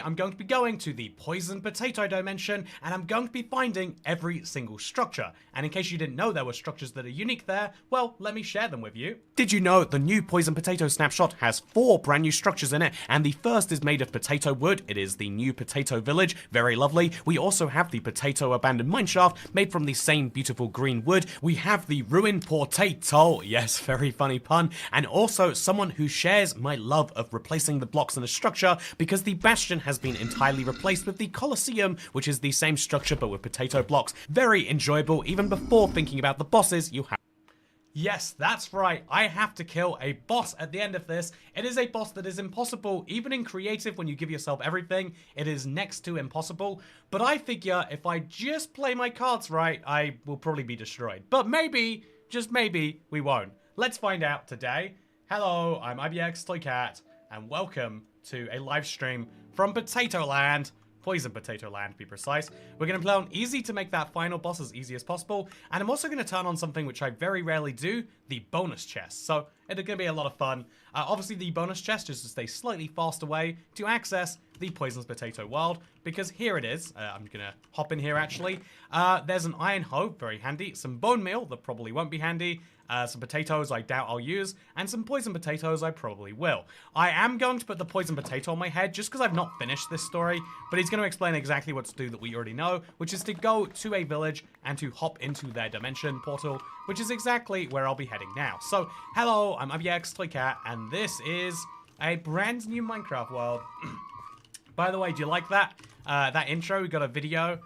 I'm going to be going to the poison potato dimension, and I'm going to be finding every single structure. And in case you didn't know there were structures that are unique there, well, let me share them with you. Did you know the new poison potato snapshot has 4 brand new structures in it, and the first is made of potato wood. It is the new potato village, very lovely. We also have the potato abandoned mineshaft made from the same beautiful green wood. We have the ruined potato, yes, very funny pun, and also someone who shares my love of replacing the blocks in a structure, because the bastion has been entirely replaced with the Colosseum, which is the same structure but with potato blocks. Very enjoyable. Even before thinking about the bosses, you have... Yes, that's right. I have to kill a boss at the end of this. It is a boss that is impossible, even in creative when you give yourself everything. It is next to impossible. But I figure if I just play my cards right, I will probably be destroyed. But maybe, just maybe, we won't. Let's find out today. Hello, I'm ibxtoycat, and welcome to a live stream from Potato Land. Poison Potato Land, to be precise. We're going to play on easy to make that final boss as easy as possible. And I'm also going to turn on something which I very rarely do, the bonus chest. So it's going to be a lot of fun. Obviously, the bonus chest is just a slightly faster way to access the Poison's Potato world, because here it is. I'm going to hop in here, actually. There's an iron hoe, very handy. Some bone meal that probably won't be handy. Some potatoes I doubt I'll use, and some poison potatoes I probably will. I am going to put the poison potato on my head just because I've not finished this story, but he's going to explain exactly what to do that we already know, which is to go to a village and to hop into their dimension portal, which is exactly where I'll be heading now. So, hello, I'm ibxtoycat, and this is a brand new Minecraft world. By the way, do you like that? That intro? We got a video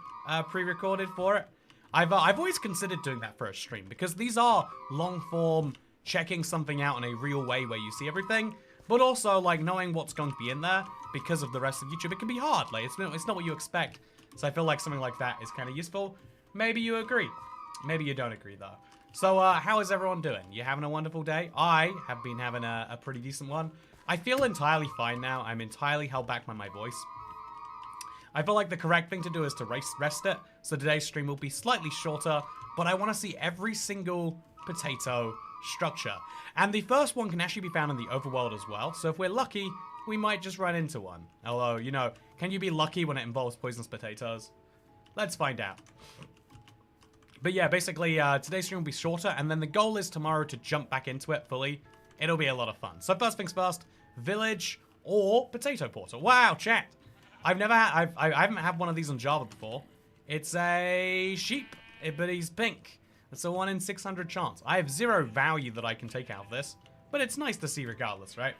pre-recorded for it. I've always considered doing that for a stream, because these are long-form, checking something out in a real way where you see everything, but also, like, knowing what's going to be in there, because of the rest of YouTube, it can be hard. Like, it's not what you expect. So I feel like something like that is kind of useful. Maybe you agree. Maybe you don't agree, though. So, how is everyone doing? You having a wonderful day? I have been having a pretty decent one. I feel entirely fine now. I'm entirely held back by my voice. I feel like the correct thing to do is to rest it, so today's stream will be slightly shorter, but I want to see every single potato structure. And the first one can actually be found in the overworld as well, so if we're lucky, we might just run into one. Although, you know, can you be lucky when it involves poisonous potatoes? Let's find out. But yeah, basically, today's stream will be shorter, and then the goal is tomorrow to jump back into it fully. It'll be a lot of fun. So first things first, village or potato portal. Wow, chat. I haven't had one of these on Java before. It's a sheep, but he's pink. It's a 1 in 600 chance. I have 0 value that I can take out of this, but it's nice to see regardless, right?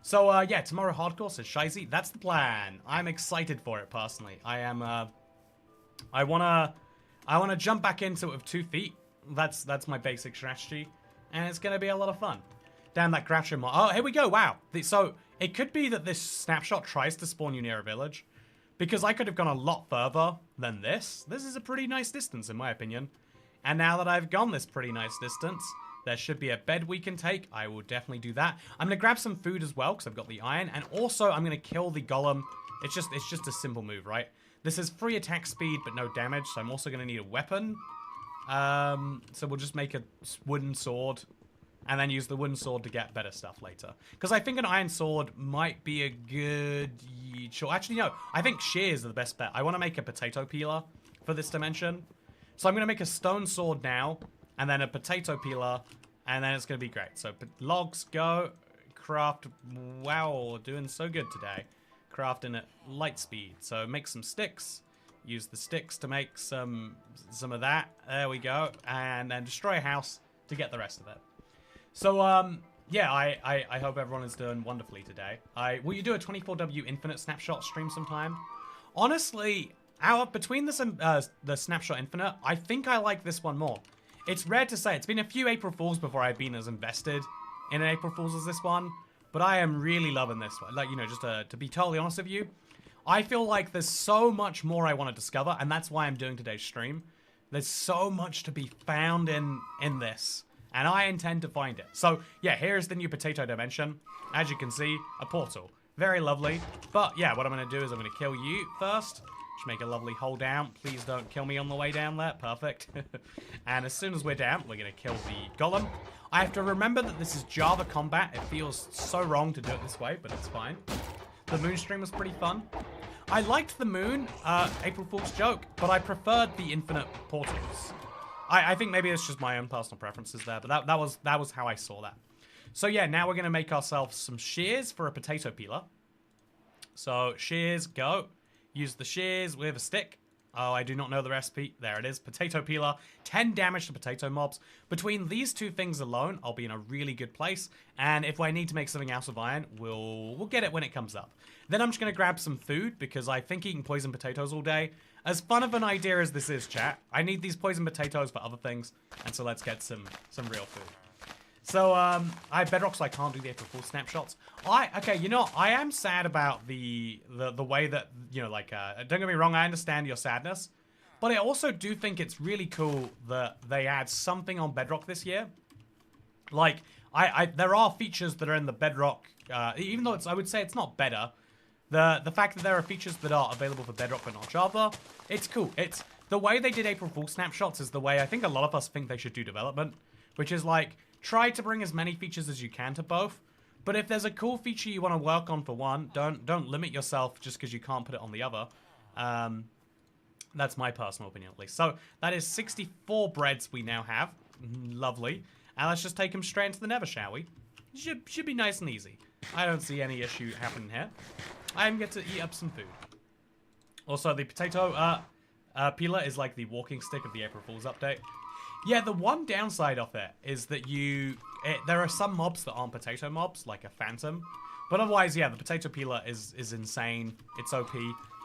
So, yeah, tomorrow hardcore, says Shizy. That's the plan. I'm excited for it, personally. I am, I wanna jump back into it with 2 feet. That's my basic strategy, and it's gonna be a lot of fun. Damn, that Groucho mod. Oh, here we go, wow. So, it could be that this snapshot tries to spawn you near a village, because I could have gone a lot further than this. This is a pretty nice distance, in my opinion. And now that I've gone this pretty nice distance, there should be a bed we can take. I will definitely do that. I'm going to grab some food as well, because I've got the iron. And also, I'm going to kill the golem. It's just a simple move, right? This is free attack speed, but no damage, so I'm also going to need a weapon. So we'll just make a wooden sword, and then use the wooden sword to get better stuff later. Because I think an iron sword might be a good... Actually, no. I think shears are the best bet. I want to make a potato peeler for this dimension. So I'm going to make a stone sword now, and then a potato peeler, and then it's going to be great. So logs, go. Craft. Wow, doing so good today. Crafting at light speed. So make some sticks. Use the sticks to make some of that. There we go. And then destroy a house to get the rest of it. So, yeah, I hope everyone is doing wonderfully today. Will you do a 24W Infinite Snapshot stream sometime? Honestly, between this and the Snapshot Infinite, I think I like this one more. It's rare to say. It's been a few April Fools before I've been as invested in an April Fools as this one, but I am really loving this one. Like, you know, just to be totally honest with you, I feel like there's so much more I want to discover, and that's why I'm doing today's stream. There's so much to be found in this. And I intend to find it. So, yeah, here's the new potato dimension. As you can see, a portal. Very lovely. But, yeah, what I'm going to do is I'm going to kill you first. Just make a lovely hole down. Please don't kill me on the way down there. Perfect. And as soon as we're down, we're going to kill the golem. I have to remember that this is Java combat. It feels so wrong to do it this way, but it's fine. The moon stream was pretty fun. I liked the moon, April Fool's joke, but I preferred the infinite portals. I think maybe it's just my own personal preferences there, but that was how I saw that. So yeah, now we're gonna make ourselves some shears for a potato peeler. So shears, go. Use the shears with a stick. Oh, I do not know the recipe. There it is. Potato peeler. 10 damage to potato mobs. Between these two things alone, I'll be in a really good place. And if I need to make something out of iron, we'll get it when it comes up. Then I'm just going to grab some food because I think eating poison potatoes all day, as fun of an idea as this is, chat, I need these poison potatoes for other things. And so let's get some real food. So, I have bedrock, so I can't do the April Fool's snapshots. Okay, you know, I am sad about the way that, you know, like, don't get me wrong, I understand your sadness. But I also do think it's really cool that they add something on Bedrock this year. Like, there are features that are in the Bedrock, even though I would say it's not better. The fact that there are features that are available for Bedrock but not Java, it's cool. It's, the way they did April Fool's snapshots is the way I think a lot of us think they should do development. Which is like, try to bring as many features as you can to both. But if there's a cool feature you want to work on for one, don't limit yourself just because you can't put it on the other. That's my personal opinion at least. So that is 64 breads we now have. Lovely. And let's just take them straight into the nether, shall we? Should be nice and easy. I don't see any issue happening here. I am get to eat up some food. Also, the potato peeler is like the walking stick of the April Fool's update. Yeah, the one downside of it is that there are some mobs that aren't potato mobs, like a phantom. But otherwise, yeah, the potato peeler is insane. It's OP.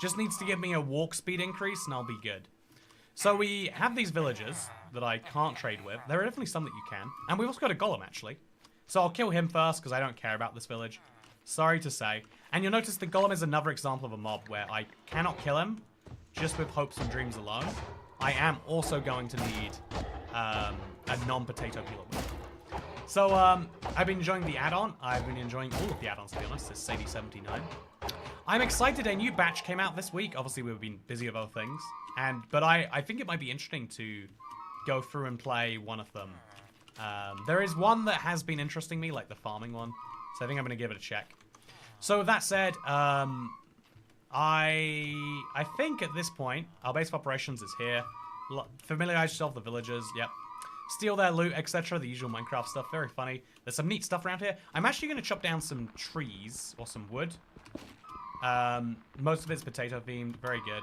Just needs to give me a walk speed increase and I'll be good. So we have these villagers that I can't trade with. There are definitely some that you can. And we've also got a golem, actually. So I'll kill him first because I don't care about this village. Sorry to say. And you'll notice the golem is another example of a mob where I cannot kill him just with hopes and dreams alone. I am also going to need a non-potato peeler. So, I've been enjoying the add-on. I've been enjoying all of the add-ons, to be honest. This Sadie79. I'm excited. A new batch came out this week. Obviously, we've been busy with other things. But I think it might be interesting to go through and play one of them. There is one that has been interesting me, like the farming one. So I think I'm going to give it a check. So with that said, I think at this point, our base of operations is here. Familiarize yourself with the villagers, yep. Steal their loot, etc. The usual Minecraft stuff, very funny. There's some neat stuff around here. I'm actually going to chop down some trees, or some wood. Most of it's potato themed, very good.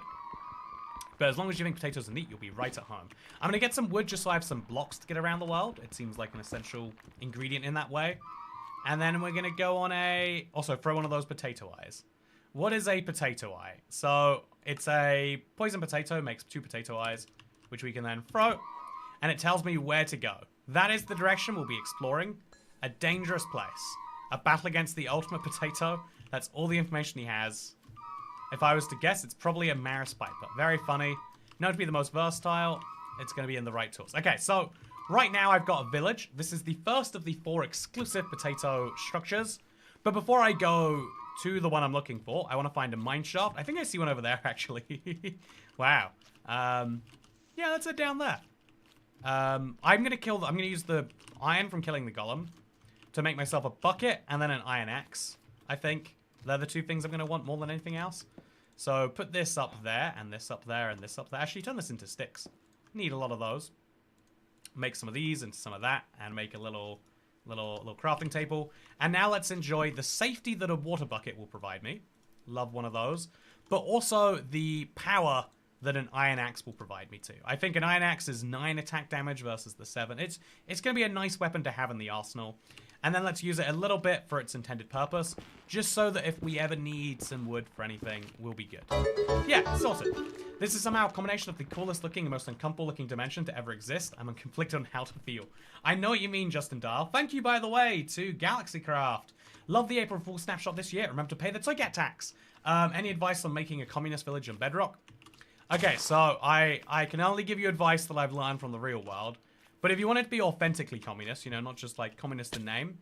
But as long as you think potatoes are neat, you'll be right at home. I'm going to get some wood just so I have some blocks to get around the world. It seems like an essential ingredient in that way. And then we're going to go on also throw one of those potato eyes. What is a potato eye? So it's a poison potato, makes 2 potato eyes, which we can then throw, and it tells me where to go. That is the direction we'll be exploring. A dangerous place. A battle against the ultimate potato. That's all the information he has. If I was to guess, it's probably a Maris Piper. Very funny. Known to be the most versatile. It's going to be in the right tools. Okay, so right now I've got a village. This is the first of the 4 exclusive potato structures. But before I go to the one I'm looking for, I want to find a mine shaft. I think I see one over there, actually. Wow. Yeah, let's head down there. I'm gonna use the iron from killing the golem to make myself a bucket and then an iron axe. I think they're the 2 things I'm gonna want more than anything else. So put this up there and this up there and this up there. Actually, turn this into sticks. Need a lot of those. Make some of these into some of that and make a little crafting table. And now let's enjoy the safety that a water bucket will provide me. Love one of those. But also the power that an iron axe will provide me too. I think an iron axe is 9 attack damage versus the 7. It's going to be a nice weapon to have in the arsenal. And then let's use it a little bit for its intended purpose, just so that if we ever need some wood for anything, we'll be good. Yeah, sorted. This is somehow a combination of the coolest looking and most uncomfortable looking dimension to ever exist. I'm conflicted on how to feel. I know what you mean, Justin Dial. Thank you, by the way, to Galaxycraft. Love the April Fool's snapshot this year. Remember to pay the toycat tax. Any advice on making a communist village in Bedrock? Okay, so I can only give you advice that I've learned from the real world. But if you want it to be authentically communist, you know, not just like communist in name,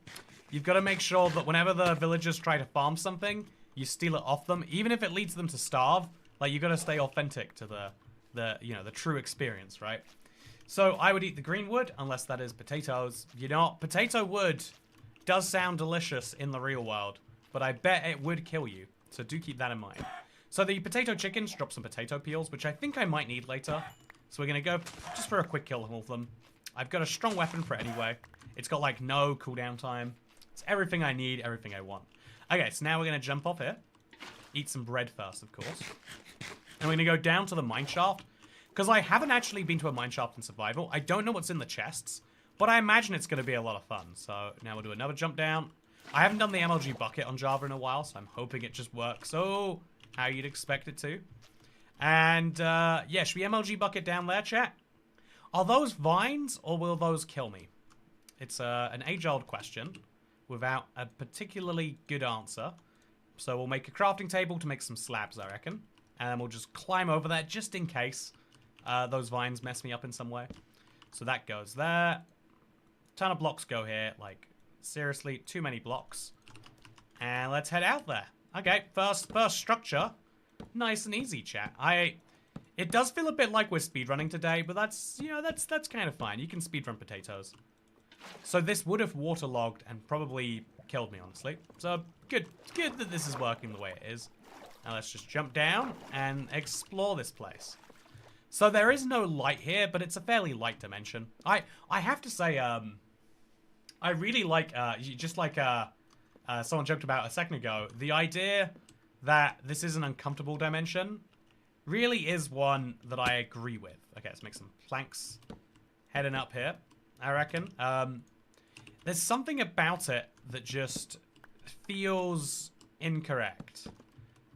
you've got to make sure that whenever the villagers try to farm something, you steal it off them, even if it leads them to starve. Like, you've got to stay authentic to the true experience, right? So I would eat the green wood, unless that is potatoes. You know, potato wood does sound delicious in the real world, but I bet it would kill you. So do keep that in mind. So the potato chickens drop some potato peels, which I think I might need later. So we're going to go just for a quick kill of all of them. I've got a strong weapon for it anyway. It's got like no cooldown time. It's everything I need, everything I want. Okay, so now we're going to jump off here. Eat some bread first, of course. And we're going to go down to the mine shaft. Because I haven't actually been to a mine shaft in survival. I don't know what's in the chests. But I imagine it's going to be a lot of fun. So now we'll do another jump down. I haven't done the MLG bucket on Java in a while, so I'm hoping it just works. Oh, how you'd expect it to. And, yeah, should we MLG bucket down there, chat? Are those vines, or will those kill me? It's an age-old question without a particularly good answer. So we'll make a crafting table to make some slabs, I reckon. And then we'll just climb over there just in case those vines mess me up in some way. So that goes there. Ton of blocks go here. Like, seriously, too many blocks. And let's head out there. Okay, first structure. Nice and easy, chat. It does feel a bit like we're speedrunning today, but that's, you know, that's kind of fine. You can speedrun potatoes. So this would have waterlogged and probably killed me, honestly. So good that this is working the way it is. Now let's just jump down and explore this place. So there is no light here, but it's a fairly light dimension. I have to say, I really like, just like someone joked about a second ago, the idea that this is an uncomfortable dimension really is one that I agree with. Okay, let's make some planks heading up here, I reckon. There's something about it that just feels incorrect.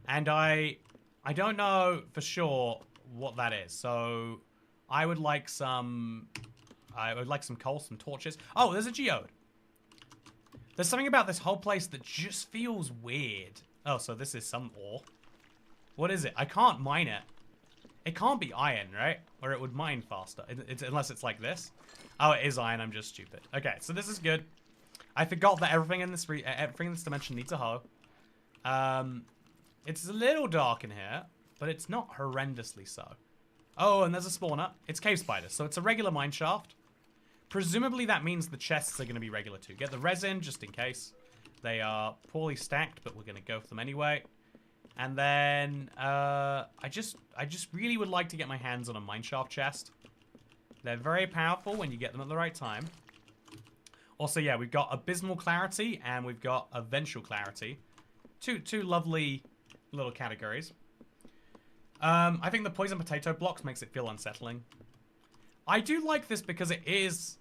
And I don't know for sure what that is. So I would like some coal, some torches. Oh, there's a geode. There's something about this whole place that just feels weird. Oh, so this is some ore. What is it? I can't mine it. It can't be iron, right? Or it would mine faster. Unless it's like this. Oh, it is iron. I'm just stupid. Okay, so this is good. I forgot that everything in this dimension needs a hoe. It's a little dark in here, but it's not horrendously so. Oh, and there's a spawner. It's cave spiders, so it's a regular mine shaft. Presumably that means the chests are going to be regular too. Get the resin just in case. They are poorly stacked, but we're going to go for them anyway. And then I just really would like to get my hands on a mineshaft chest. They're very powerful when you get them at the right time. Also, yeah, we've got abysmal clarity and we've got eventual clarity. Two lovely little categories. I think the poison potato blocks makes it feel unsettling. I do like this because it is...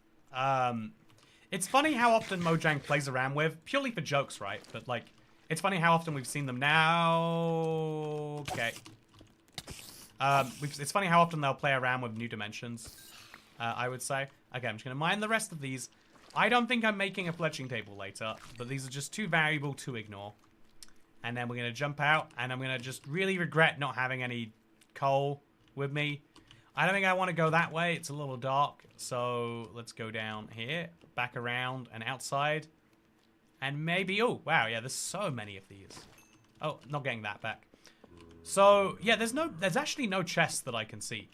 it's funny how often Mojang plays around with, purely for jokes, right? But, like, it's funny how often we've seen them now... Okay. It's funny how often they'll play around with new dimensions, I would say. Okay, I'm just going to mine the rest of these. I don't think I'm making a fletching table later, but these are just too variable to ignore. And then we're going to jump out, and I'm going to just really regret not having any coal with me. I don't think I want to go that way. It's a little dark. So let's go down here, back around and outside. And maybe... Oh, wow. Yeah, there's so many of these. Oh, not getting that back. So, yeah, there's actually no chests that I can see.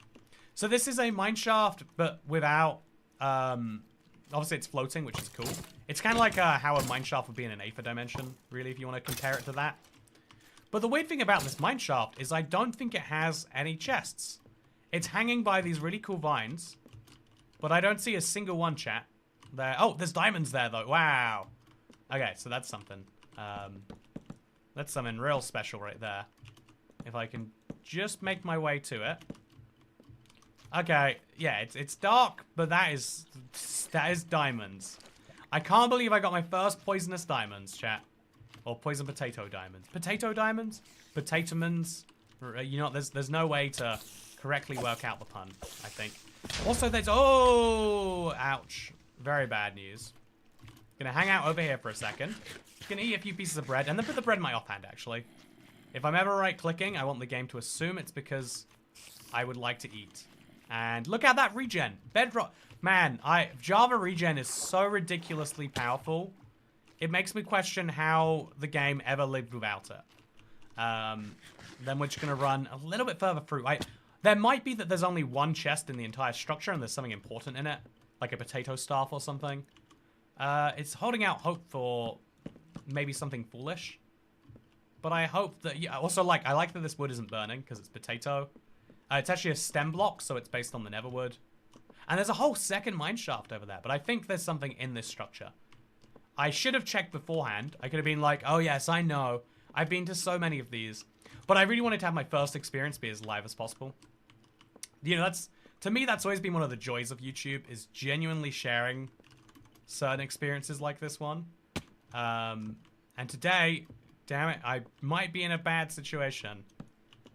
So this is a mine shaft, but without... obviously, it's floating, which is cool. It's kind of like how a mine shaft would be in an Aether dimension, really, if you want to compare it to that. But the weird thing about this mine shaft is I don't think it has any chests. It's hanging by these really cool vines, but I don't see a single one, chat. There. Oh, there's diamonds there, though. Wow. Okay, so that's something. That's something real special right there. If I can just make my way to it. Okay, yeah, it's dark, but that is diamonds. I can't believe I got my first poisonous diamonds, chat. Or poison potato diamonds. Potato diamonds? Potatomans? You know, there's no way to correctly work out the pun, I think. Also, there's... Oh! Ouch. Very bad news. Gonna hang out over here for a second. Gonna eat a few pieces of bread, and then put the bread in my offhand, actually. If I'm ever right-clicking, I want the game to assume it's because I would like to eat. And look at that regen. Bedrock. Man, Java regen is so ridiculously powerful. It makes me question how the game ever lived without it. Then we're just going to run a little bit further through. There might be that there's only one chest in the entire structure and there's something important in it. Like a potato staff or something. It's holding out hope for maybe something foolish. but I hope that... Yeah, also, like, I like that this wood isn't burning because it's potato. It's actually a stem block, so it's based on the netherwood. And there's a whole second mine shaft over there, but I think there's something in this structure. I should have checked beforehand. I could have been like, oh yes, I know. I've been to so many of these. But I really wanted to have my first experience be as live as possible. You know, to me, that's always been one of the joys of YouTube, is genuinely sharing certain experiences like this one. And today, damn it, I might be in a bad situation.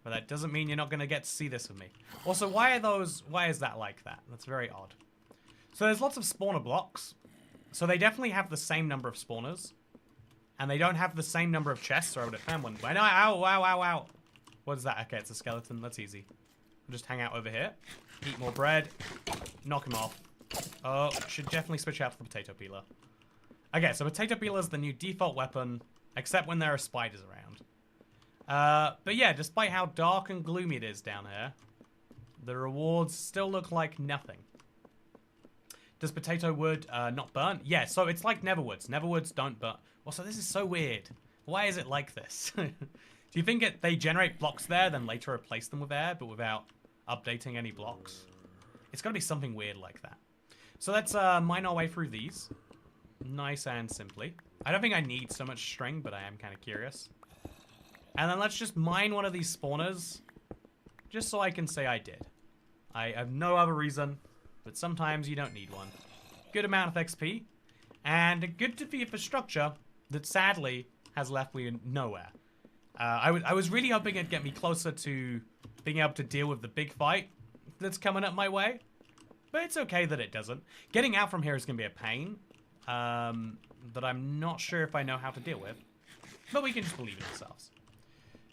But that doesn't mean you're not going to get to see this with me. Also, why is that like that? That's very odd. So there's lots of spawner blocks. So they definitely have the same number of spawners. And they don't have the same number of chests, or I would have found one. But no, ow, ow, ow, ow. What is that? Okay, it's a skeleton. That's easy. I'll just hang out over here. Eat more bread. Knock him off. Oh, should definitely switch out to the potato peeler. Okay, so potato peeler is the new default weapon, except when there are spiders around. But yeah, despite how dark and gloomy it is down here, the rewards still look like nothing. Does potato wood not burn? Yeah, so it's like Neverwoods. Neverwoods don't burn. Also, this is so weird. Why is it like this? Do you think they generate blocks there, then later replace them with air, but without updating any blocks? It's got to be something weird like that. So let's mine our way through these. Nice and simply. I don't think I need so much string, but I am kind of curious. And then let's just mine one of these spawners, just so I can say I did. I have no other reason, but sometimes you don't need one. Good amount of XP, and a good defeat for structure that sadly has left me nowhere. I was really hoping it'd get me closer to being able to deal with the big fight that's coming up my way, but it's okay that it doesn't. Getting out from here is going to be a pain that I'm not sure if I know how to deal with, but we can just believe in ourselves.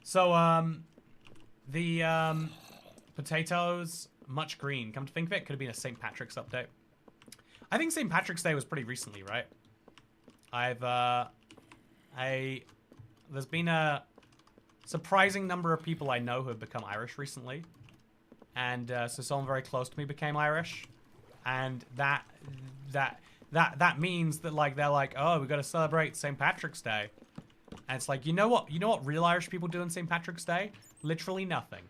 So, the potatoes, much green. Come to think of it, could have been a St. Patrick's update. I think St. Patrick's Day was pretty recently, right? There's been a surprising number of people I know who have become Irish recently. And so someone very close to me became Irish. And that means that, like, they're like, oh, we got to celebrate St. Patrick's Day. And it's like, you know what real Irish people do on St. Patrick's Day? Literally nothing.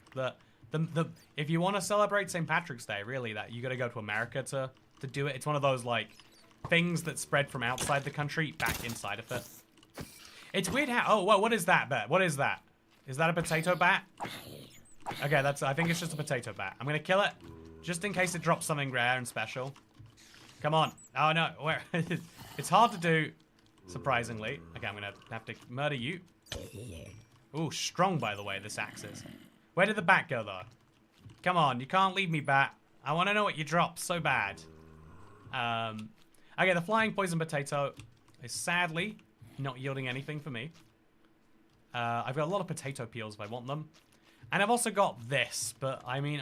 If you want to celebrate St. Patrick's Day, really, that you got to go to America to do it. It's one of those, like, things that spread from outside the country back inside of it. It's weird how... Oh, whoa, what is that bat? What is that? Is that a potato bat? Okay, I think it's just a potato bat. I'm going to kill it, just in case it drops something rare and special. Come on. Oh, no. Where? It's hard to do, surprisingly. Okay, I'm going to have to murder you. Ooh, strong, by the way, this axe is. Where did the bat go, though? Come on, you can't leave me, bat. I want to know what you dropped so bad. Okay, the flying poison potato is sadly not yielding anything for me. I've got a lot of potato peels if I want them. And I've also got this, but I mean,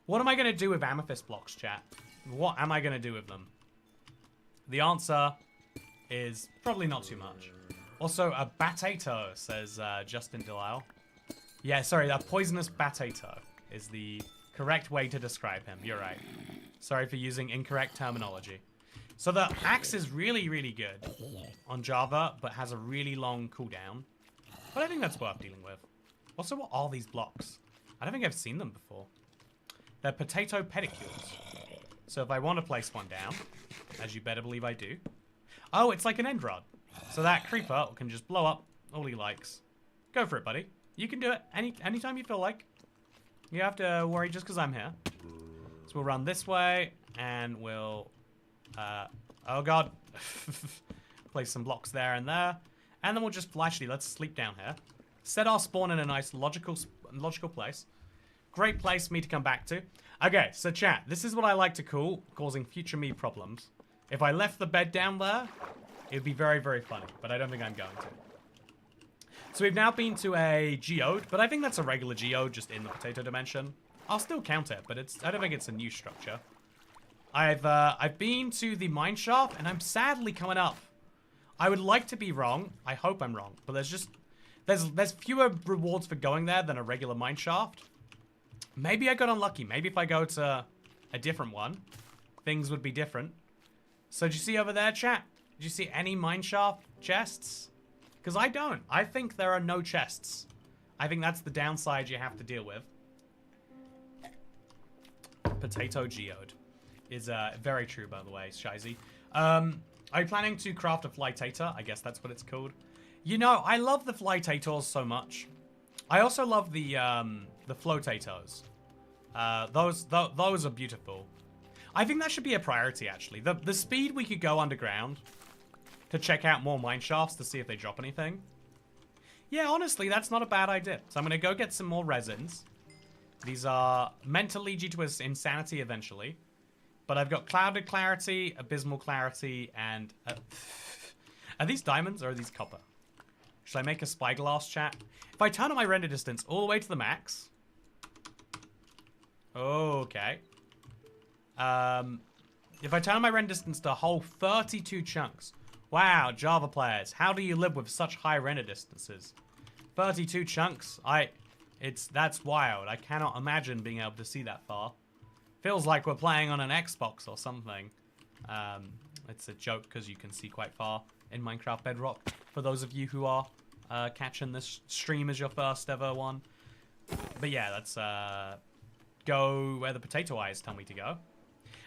what am I going to do with amethyst blocks, chat? What am I going to do with them? The answer is probably not too much. Also, a batato, says Justin Delisle. Yeah, sorry, a poisonous batato is the correct way to describe him. You're right. Sorry for using incorrect terminology. So the axe is really, really good on Java, but has a really long cooldown. But I think that's worth dealing with. Also, what are these blocks? I don't think I've seen them before. They're potato pedicures. So if I want to place one down, as you better believe I do. Oh, it's like an end rod. So that creeper can just blow up all he likes. Go for it, buddy. You can do it anytime you feel like. You don't have to worry just because I'm here. So we'll run this way, and we'll... oh, God. Place some blocks there and there. And then we'll just... Actually, let's sleep down here. Set our spawn in a nice logical place. Great place for me to come back to. Okay, so chat, this is what I like to call causing future me problems. If I left the bed down there, it would be very, very funny. But I don't think I'm going to. So we've now been to a geode, but I think that's a regular geode just in the potato dimension. I'll still count it, but I don't think it's a new structure. I've been to the mine shaft, and I'm sadly coming up. I would like to be wrong. I hope I'm wrong, but there's fewer rewards for going there than a regular mine shaft. Maybe I got unlucky. Maybe if I go to a different one, things would be different. So did you see over there, chat? Did you see any mine shaft chests? Because I don't. I think there are no chests. I think that's the downside you have to deal with. Potato geode is very true, by the way, Shizy. Are you planning to craft a flytator? I guess that's what it's called. You know, I love the flytators so much. I also love the flotators. Those are beautiful. I think that should be a priority, actually. The speed we could go underground to check out more mine shafts to see if they drop anything. Yeah, honestly, that's not a bad idea. So I'm going to go get some more resins. These are meant to lead you to insanity eventually. But I've got clouded clarity, abysmal clarity, and... are these diamonds or are these copper? Should I make a spyglass, chat? If I turn on my render distance all the way to the max... Okay. If I turn on my render distance to a whole 32 chunks... Wow, Java players, how do you live with such high render distances? 32 chunks? That's wild. I cannot imagine being able to see that far. Feels like we're playing on an Xbox or something. It's a joke because you can see quite far in Minecraft Bedrock. For those of you who are catching this stream as your first ever one. But yeah, let's go where the potato eyes tell me to go.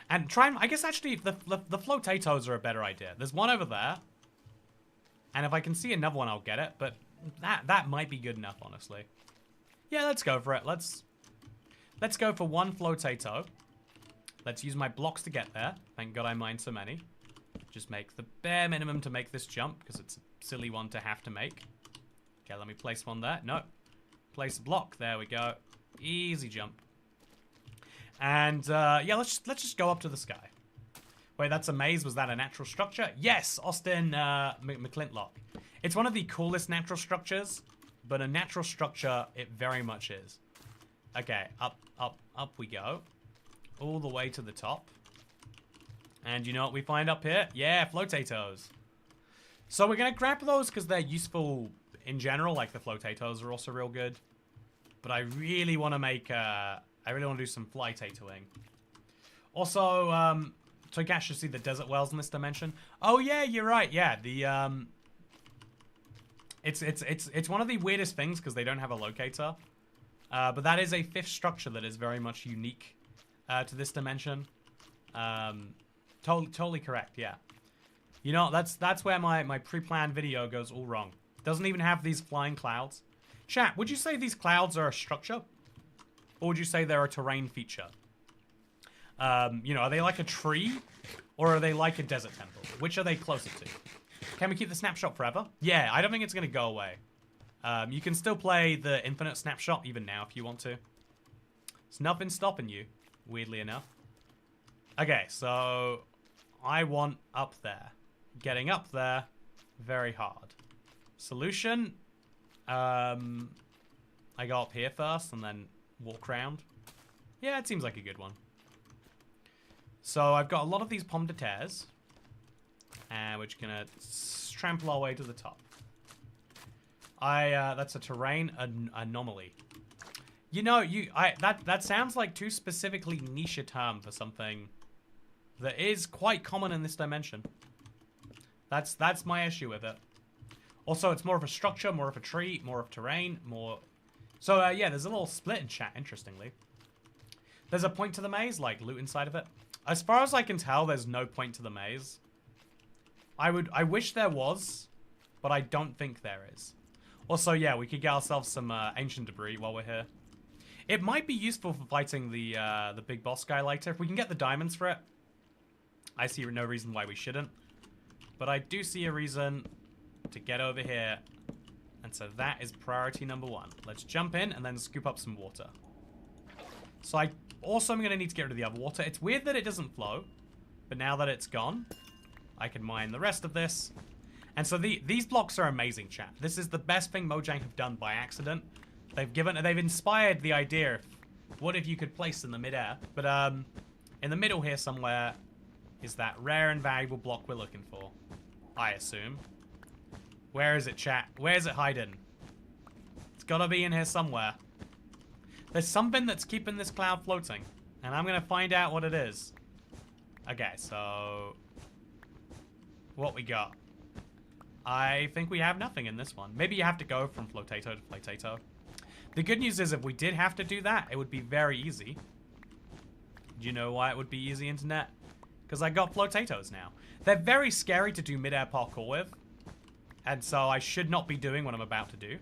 And try and, I guess actually the flotatoes are a better idea. There's one over there. And if I can see another one, I'll get it. But that might be good enough, honestly. Yeah, let's go for it. Let's go for one flotato. Let's use my blocks to get there. Thank God I mined so many. Just make the bare minimum to make this jump, because it's a silly one to have to make. Okay, let me place one there. No. Place a block. There we go. Easy jump. And, yeah, let's just go up to the sky. Wait, that's a maze. Was that a natural structure? Yes, Austin McClintlock. It's one of the coolest natural structures, but a natural structure it very much is. Okay, up we go. All the way to the top. And you know what we find up here? Yeah, flotatoes. So we're going to grab those because they're useful in general. Like, the flotatoes are also real good. But I really want to make... I really want to do some flytatoing. Also, Toycat should see the desert wells in this dimension. Oh yeah, you're right. Yeah, the it's one of the weirdest things because they don't have a locator. But that is a fifth structure that is very much unique to this dimension. Totally correct. Yeah. You know, that's where my pre-planned video goes all wrong. Doesn't even have these flying clouds. Chat, would you say these clouds are a structure? Or would you say they're a terrain feature? You know, are they like a tree? Or are they like a desert temple? Which are they closer to? Can we keep the snapshot forever? Yeah, I don't think it's going to go away. You can still play the infinite snapshot even now if you want to. There's nothing stopping you, weirdly enough. Okay, so I want up there. Getting up there, very hard. Solution, I go up here first and then walk around. Yeah, it seems like a good one. So I've got a lot of these pommes de terres, and we're just gonna trample our way to the top. That's a terrain anomaly. You know, that sounds like too specifically niche a term for something that is quite common in this dimension. That's my issue with it. Also, it's more of a structure, more of a tree, more of terrain, more... So, yeah, there's a little split in chat, interestingly. There's a point to the maze, like loot inside of it. As far as I can tell, there's no point to the maze. I wish there was, but I don't think there is. Also, yeah, we could get ourselves some ancient debris while we're here. It might be useful for fighting the big boss guy later. If we can get the diamonds for it, I see no reason why we shouldn't. But I do see a reason to get over here. And so that is priority number one. Let's jump in and then scoop up some water. So I also am going to need to get rid of the other water. It's weird that it doesn't flow. But now that it's gone, I can mine the rest of this. And so these blocks are amazing, chat. This is the best thing Mojang have done by accident. They've inspired the idea of what if you could place in the midair. But in the middle here somewhere is that rare and valuable block we're looking for, I assume. Where is it, chat? Where is it hiding? It's gotta be in here somewhere. There's something that's keeping this cloud floating. And I'm gonna find out what it is. Okay, so... what we got? I think we have nothing in this one. Maybe you have to go from flotato to flotato. The good news is if we did have to do that, it would be very easy. Do you know why it would be easy, internet? Because I got flotatos now. They're very scary to do mid-air parkour with. And so I should not be doing what I'm about to do.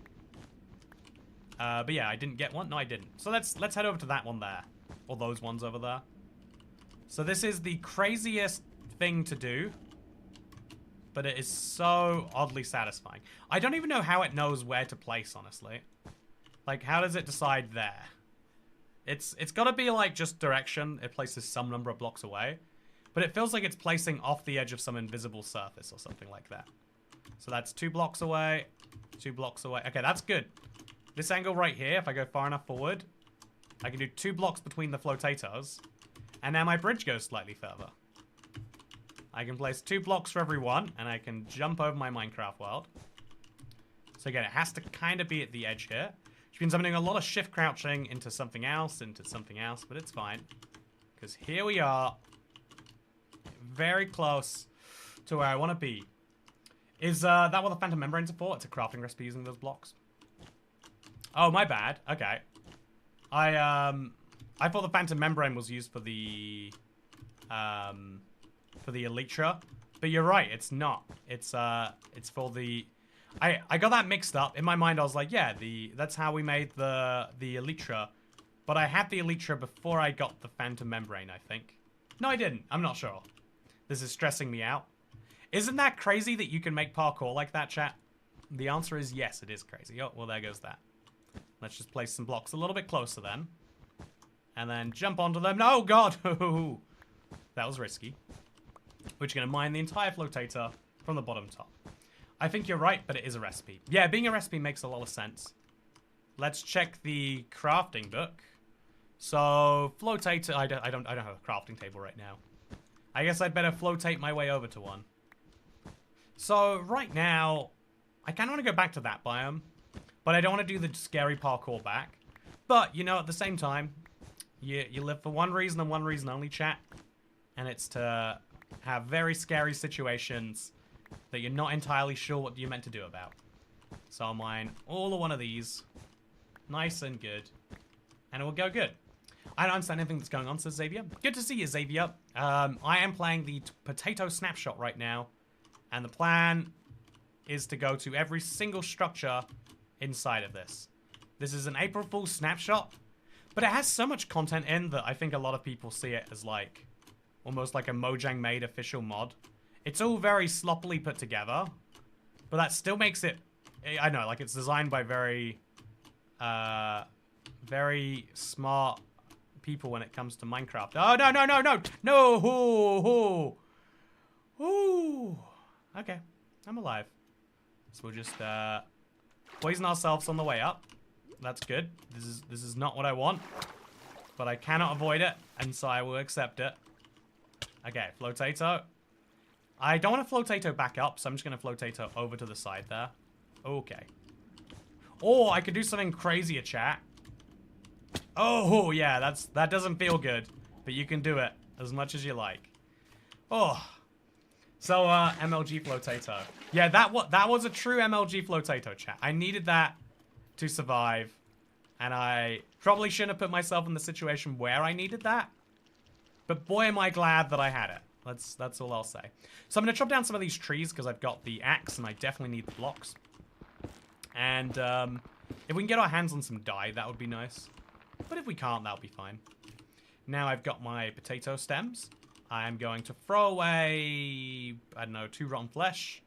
But yeah, I didn't get one. No, I didn't. So let's head over to that one there. Or those ones over there. So this is the craziest thing to do. But it is so oddly satisfying. I don't even know how it knows where to place, honestly. Like, how does it decide there? It's got to be, like, just direction. It places some number of blocks away. But it feels like it's placing off the edge of some invisible surface or something like that. So that's 2 blocks away. 2 blocks away. Okay, that's good. This angle right here, if I go far enough forward, I can do 2 blocks between the flotatos. And now my bridge goes slightly further. I can place 2 blocks for every one, and I can jump over my Minecraft world. So again, it has to kind of be at the edge here. Which means I'm doing a lot of shift crouching into something else, but it's fine. Because here we are. Very close to where I want to be. Is that what the phantom membranes are for? It's a crafting recipe using those blocks. Oh, my bad. Okay. I thought the phantom membrane was used for the elytra, but you're right, it's not. It's for the I got that mixed up. In my mind I was like, yeah, that's how we made the elytra. But I had the elytra before I got the phantom membrane, I think. No, I didn't. I'm not sure. This is stressing me out. Isn't that crazy that you can make parkour like that, chat? The answer is yes, it is crazy. Oh, well, there goes that. Let's just place some blocks a little bit closer then. And then jump onto them. No, God! That was risky. We're just going to mine the entire flotator from the bottom top. I think you're right, but it is a recipe. Yeah, being a recipe makes a lot of sense. Let's check the crafting book. So, flotator... I don't have a crafting table right now. I guess I'd better flotate my way over to one. So, right now, I kind of want to go back to that biome. But I don't want to do the scary parkour back. But, you know, at the same time, you live for one reason and one reason only, chat. And it's to have very scary situations that you're not entirely sure what you're meant to do about. So I'll mine all of one of these. Nice and good. And it will go good. I don't understand anything that's going on, says Xavier. Good to see you, Xavier. I am playing the potato snapshot right now. And the plan is to go to every single structure inside of this. This is an April Fool's snapshot. But it has so much content in that I think a lot of people see it as like... almost like a Mojang made official mod. It's all very sloppily put together. But that still makes it... I know, like it's designed by very... very smart people when it comes to Minecraft. Oh, no, no, no, no! No! Ooh, ooh. Ooh. Okay. I'm alive. So we'll just, poison ourselves on the way up. That's good. This is not what I want. But I cannot avoid it, and so I will accept it. Okay, flotato. I don't want to flotato back up, so I'm just going to flotato over to the side there. Okay. Or I could do something crazier, chat. Oh, yeah, that doesn't feel good. But you can do it as much as you like. Oh. So, MLG flotato. Yeah, that was a true MLG flotato, chat. I needed that to survive. And I probably shouldn't have put myself in the situation where I needed that. But boy, am I glad that I had it. That's all I'll say. So I'm going to chop down some of these trees because I've got the axe and I definitely need the blocks. And if we can get our hands on some dye, that would be nice. But if we can't, that'll be fine. Now I've got my potato stems. I am going to throw away, I don't know, 2 rotten flesh.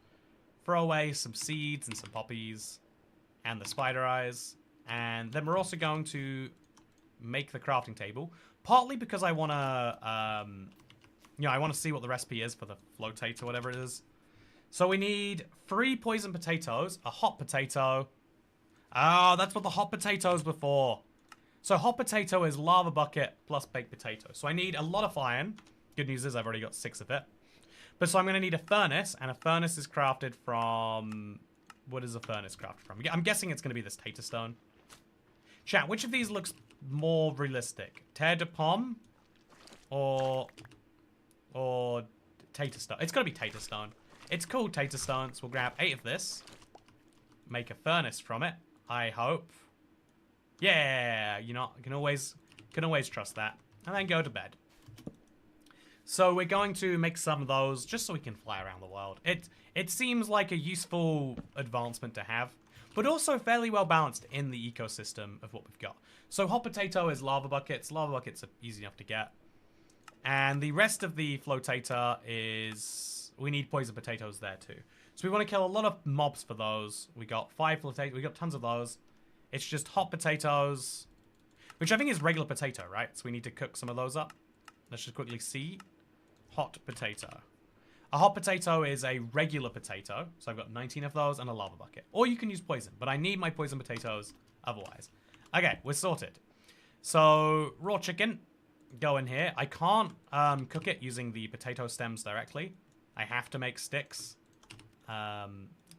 Throw away some seeds and some poppies. And the spider eyes. And then we're also going to make the crafting table. Partly because I want to, you know, I want to see what the recipe is for the flotator, whatever it is. So we need 3 poison potatoes, a hot potato. Oh, that's what the hot potatoes were for. So hot potato is lava bucket plus baked potato. So I need a lot of iron. Good news is I've already got 6 of it. But so I'm going to need a furnace, and a furnace is crafted from... What is a furnace crafted from? I'm guessing it's going to be this tater stone. Chat, which of these looks more realistic? Terre de pomme or tater stone? It's got to be tater stone. It's called tater stones. We'll grab 8 of this. Make a furnace from it, I hope. Yeah, you know, can always trust that. And then go to bed. So we're going to make some of those just so we can fly around the world. It seems like a useful advancement to have, but also fairly well balanced in the ecosystem of what we've got. So hot potato is lava buckets. Lava buckets are easy enough to get. And the rest of the flotator is... we need poison potatoes there too. So we want to kill a lot of mobs for those. We got 5 potatoes. We got tons of those. It's just hot potatoes, which I think is regular potato, right? So we need to cook some of those up. Let's just quickly see. Hot potato. A hot potato is a regular potato. So I've got 19 of those and a lava bucket. Or you can use poison, but I need my poison potatoes otherwise. Okay, we're sorted. So raw chicken, go in here. I can't cook it using the potato stems directly. I have to make sticks.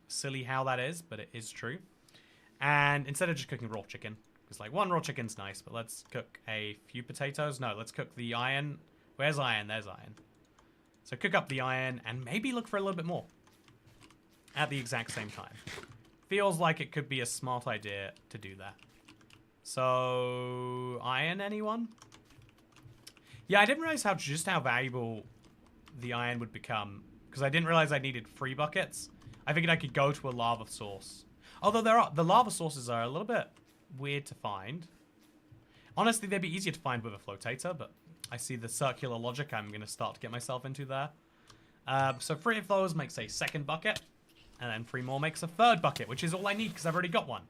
Silly how that is, but it is true. And instead of just cooking raw chicken, because like 1 raw chicken's nice, but let's cook a few potatoes. No, let's cook the iron. Where's iron? There's iron. So cook up the iron and maybe look for a little bit more at the exact same time. Feels like it could be a smart idea to do that. So iron, anyone? Yeah, I didn't realize just how valuable the iron would become, because I didn't realize I needed 3 buckets. I figured I could go to a lava source. Although the lava sources are a little bit weird to find. Honestly, they'd be easier to find with a flotator, but I see the circular logic I'm going to start to get myself into there. So 3 of those makes a 2nd bucket, and then 3 more makes a 3rd bucket, which is all I need because I've already got one.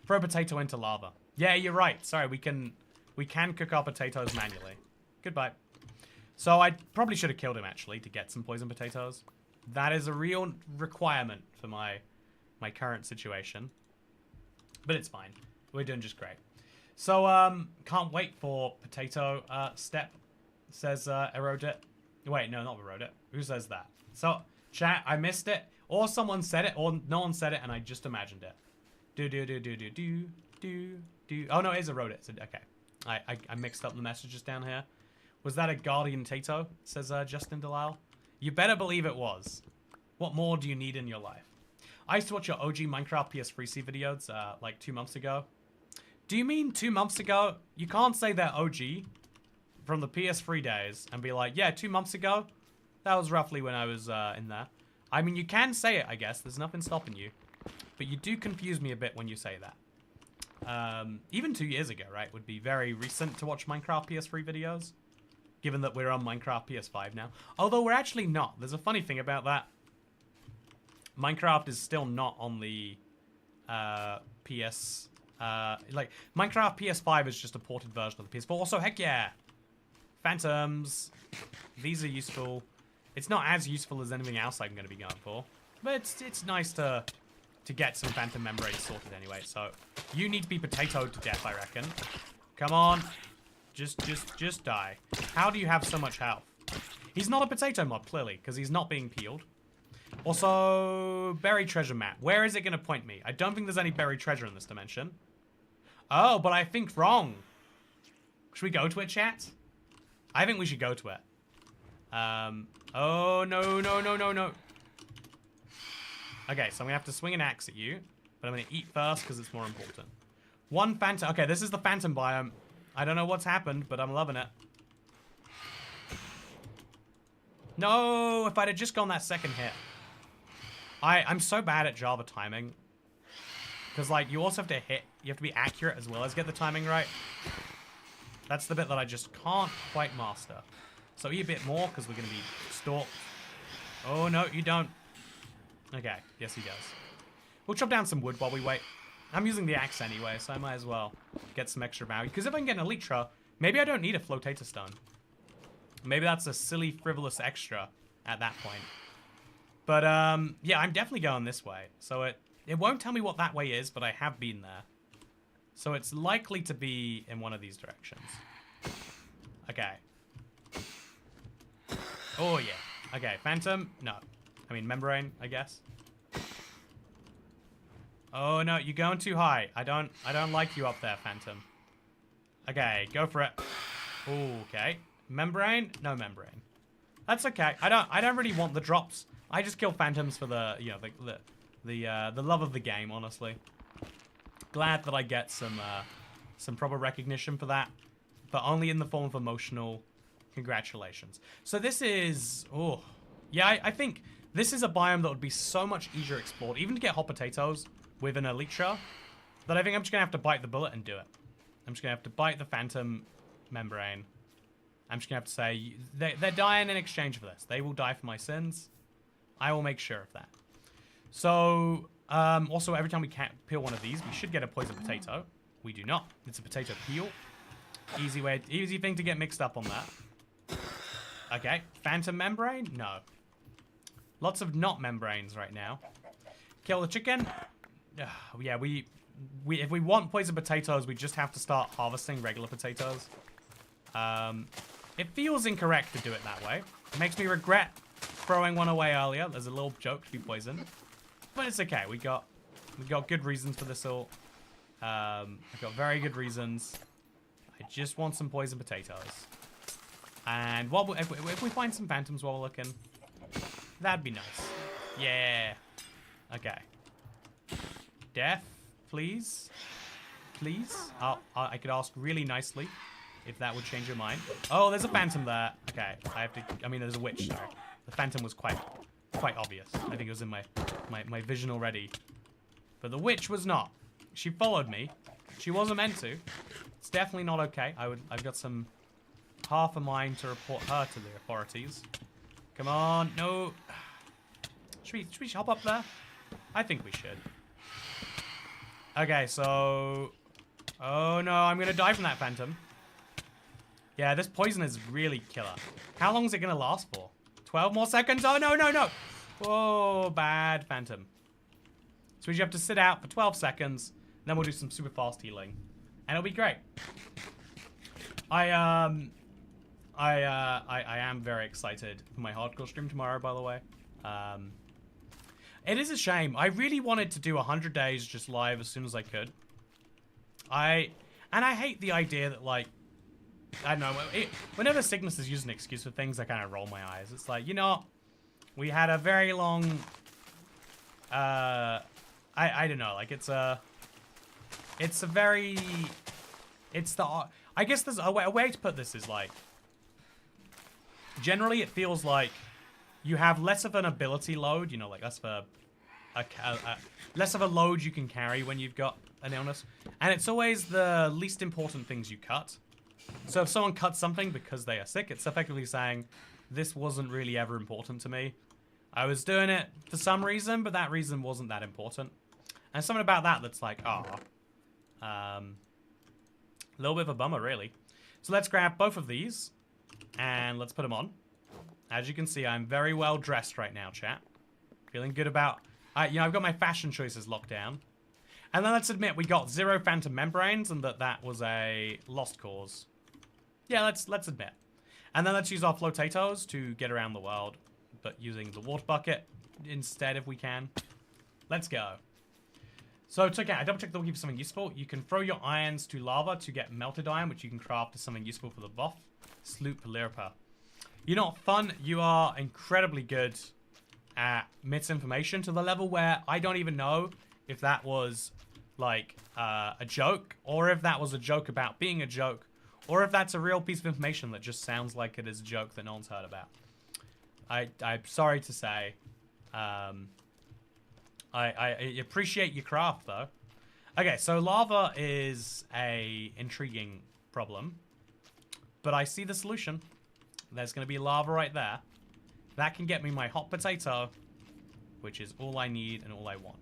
Throw a potato into lava. Yeah, you're right. Sorry, we can cook our potatoes manually. Goodbye. So I probably should have killed him actually to get some poison potatoes. That is a real requirement for my current situation. But it's fine. We're doing just great. So, can't wait for potato step, says Erodit. Wait, no, not Erodit. Who says that? So, chat, I missed it. Or someone said it, or no one said it, and I just imagined it. Oh, no, it is Erodit. So, okay. I mixed up the messages down here. Was that a Guardian Tato? Says Justin Delisle. You better believe it was. What more do you need in your life? I used to watch your OG Minecraft PS3C videos like 2 months ago. Do you mean 2 months ago? You can't say they're OG from the PS3 days and be like, yeah, 2 months ago? That was roughly when I was in there. I mean, you can say it, I guess. There's nothing stopping you. But you do confuse me a bit when you say that. Even 2 years ago, right, would be very recent to watch Minecraft PS3 videos. Given that we're on Minecraft PS5 now. Although we're actually not. There's a funny thing about that. Minecraft is still not on the PS... like, Minecraft PS5 is just a ported version of the PS4. Also, heck yeah! Phantoms. These are useful. It's not as useful as anything else I'm going to be going for. But it's nice to get some Phantom membranes sorted anyway. So, you need to be potatoed to death, I reckon. Come on. Just die. How do you have so much health? He's not a potato mob, clearly, because he's not being peeled. Also, buried treasure map. Where is it going to point me? I don't think there's any buried treasure in this dimension. Oh, but I think wrong. Should we go to it, chat? I think we should go to it. Oh, no. Okay, so I'm going to have to swing an axe at you. But I'm going to eat first because it's more important. 1 phantom. Okay, this is the phantom biome. I don't know what's happened, but I'm loving it. No, if I'd have just gone that 2nd hit. I'm so bad at Java timing. Because, like, you also have to hit. You have to be accurate as well as get the timing right. That's the bit that I just can't quite master. So eat a bit more, because we're going to be stalked. Oh, no, you don't. Okay, yes, he does. We'll chop down some wood while we wait. I'm using the axe anyway, so I might as well get some extra value. Because if I can get an elytra, maybe I don't need a flotator stone. Maybe that's a silly, frivolous extra at that point. But, yeah, I'm definitely going this way. So it won't tell me what that way is, but I have been there. So it's likely to be in one of these directions. Okay. Oh, yeah. Okay, phantom? No. I mean, membrane, I guess. Oh, no, you're going too high. I don't like you up there, phantom. Okay, go for it. Okay. Membrane? No membrane. That's okay. I don't really want the drops. I just kill phantoms for the, you know, the love of the game, honestly. Glad that I get some proper recognition for that, but only in the form of emotional congratulations. So this is, oh, yeah, I think this is a biome that would be so much easier explored, even to get hot potatoes with an elytra, that I think I'm just gonna have to bite the bullet and do it. I'm just gonna have to bite the phantom membrane. I'm just gonna have to say, they're dying in exchange for this. They will die for my sins. I will make sure of that. So, also every time we peel one of these, we should get a poison potato. We do not. It's a potato peel. Easy thing to get mixed up on that. Okay, phantom membrane? No. Lots of not membranes right now. Kill the chicken. Yeah, if we want poison potatoes, we just have to start harvesting regular potatoes. It feels incorrect to do it that way. It makes me regret throwing one away earlier. There's a little joke to be poisoned. But it's okay. We got good reasons for this all. I've got very good reasons. I just want some poison potatoes. And if we find some phantoms while we're looking, that'd be nice. Yeah. Okay. Death, please. Please. I could ask really nicely if that would change your mind. Oh, there's a phantom there. Okay. There's a witch, sorry. The phantom was quite obvious. I think it was in my vision already. But the witch was not. She followed me. She wasn't meant to. It's definitely not okay. I've got some half a mind to report her to the authorities. Come on, no. Should we hop up there? I think we should. Okay, so... Oh no, I'm gonna die from that phantom. Yeah, this poison is really killer. How long is it gonna last for? 12 more seconds? Oh no, no, no! Whoa, bad phantom. So we have to sit out for 12 seconds, then we'll do some super fast healing. And it'll be great. I am very excited for my hardcore stream tomorrow, by the way. It is a shame. I really wanted to do 100 days just live as soon as I could. I hate the idea that, like, I don't know, whenever Cygnus is using an excuse for things, I kind of roll my eyes. It's like, you know, we had a very long, I don't know, like, I guess there's a way to put this is, like, generally it feels like you have less of an ability load, you know, like less of a load you can carry when you've got an illness. And it's always the least important things you cut. So if someone cuts something because they are sick, it's effectively saying, this wasn't really ever important to me. I was doing it for some reason, but that reason wasn't that important. And something about that that's like, oh. A little bit of a bummer, really. So let's grab both of these, and let's put them on. As you can see, I'm very well dressed right now, chat. Feeling good about... I've got my fashion choices locked down. And then let's admit we got 0 phantom membranes, and that was a lost cause. Yeah, let's admit. And then let's use our flotatoes to get around the world, but using the water bucket instead if we can. Let's go. So, it's okay. I double-checked that we'll give you something useful. You can throw your irons to lava to get melted iron, which you can craft as something useful for the buff. Sloop Lirpa. You're not fun. You are incredibly good at misinformation to the level where I don't even know if that was, like, a joke, or if that was a joke about being a joke, or if that's a real piece of information that just sounds like it is a joke that no one's heard about. I'm sorry to say. I appreciate your craft, though. Okay, so lava is a intriguing problem, but I see the solution. There's going to be lava right there. That can get me my hot potato, which is all I need and all I want.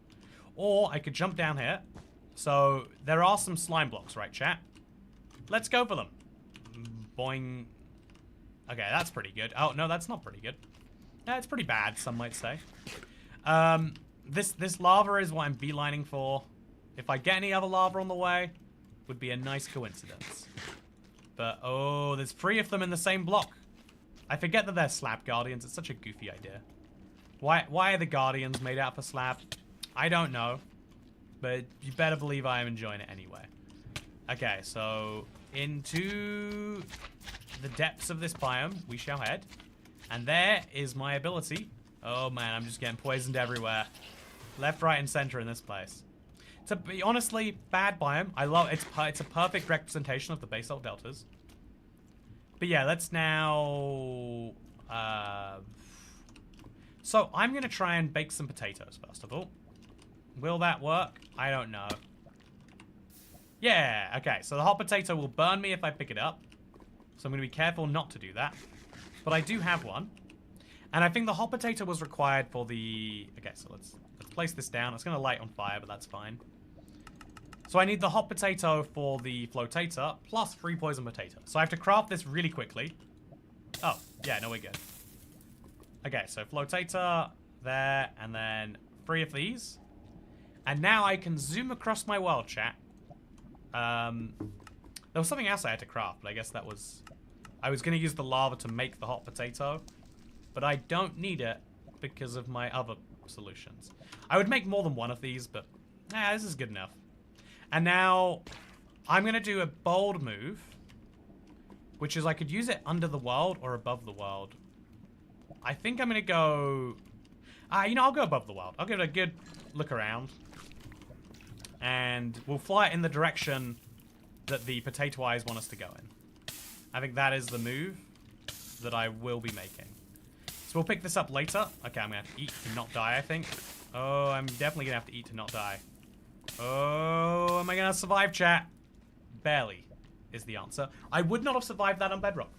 Or I could jump down here. So there are some slime blocks, right, chat? Let's go for them. Boing. Okay, that's pretty good. Oh, no, that's not pretty good. Yeah, it's pretty bad, some might say. This lava is what I'm beelining for. If I get any other lava on the way, would be a nice coincidence. But, oh, there's 3 of them in the same block. I forget that they're slab guardians. It's such a goofy idea. Why are the guardians made out of slab? I don't know. But you better believe I am enjoying it anyway. Okay, so into the depths of this biome we shall head. And there is my ability. Oh man, I'm just getting poisoned everywhere. Left, right, and center in this place. To be honestly, bad biome. I love it's a perfect representation of the basalt deltas. But yeah, let's now so I'm gonna try and bake some potatoes first of all. Will that work? I don't know. Yeah, okay, so the hot potato will burn me if I pick it up. So I'm gonna be careful not to do that. But I do have one. And I think the hot potato was required for the... Okay, so let's place this down. It's going to light on fire, but that's fine. So I need the hot potato for the flotator, plus 3 poison potatoes. So I have to craft this really quickly. Oh, yeah, no, we're good. Okay, so flotator there, and then 3 of these. And now I can zoom across my world, chat. There was something else I had to craft, but I guess that was... I was going to use the lava to make the hot potato, but I don't need it because of my other solutions. I would make more than one of these, but this is good enough. And now I'm going to do a bold move, which is I could use it under the world or above the world. I think I'm going to go... you know, I'll go above the world. I'll give it a good look around. And we'll fly it in the direction that the potato eyes want us to go in. I think that is the move that I will be making. So we'll pick this up later. Okay, I'm going to have to eat to not die, I think. Oh, I'm definitely going to have to eat to not die. Oh, am I going to survive, chat? Barely is the answer. I would not have survived that on Bedrock.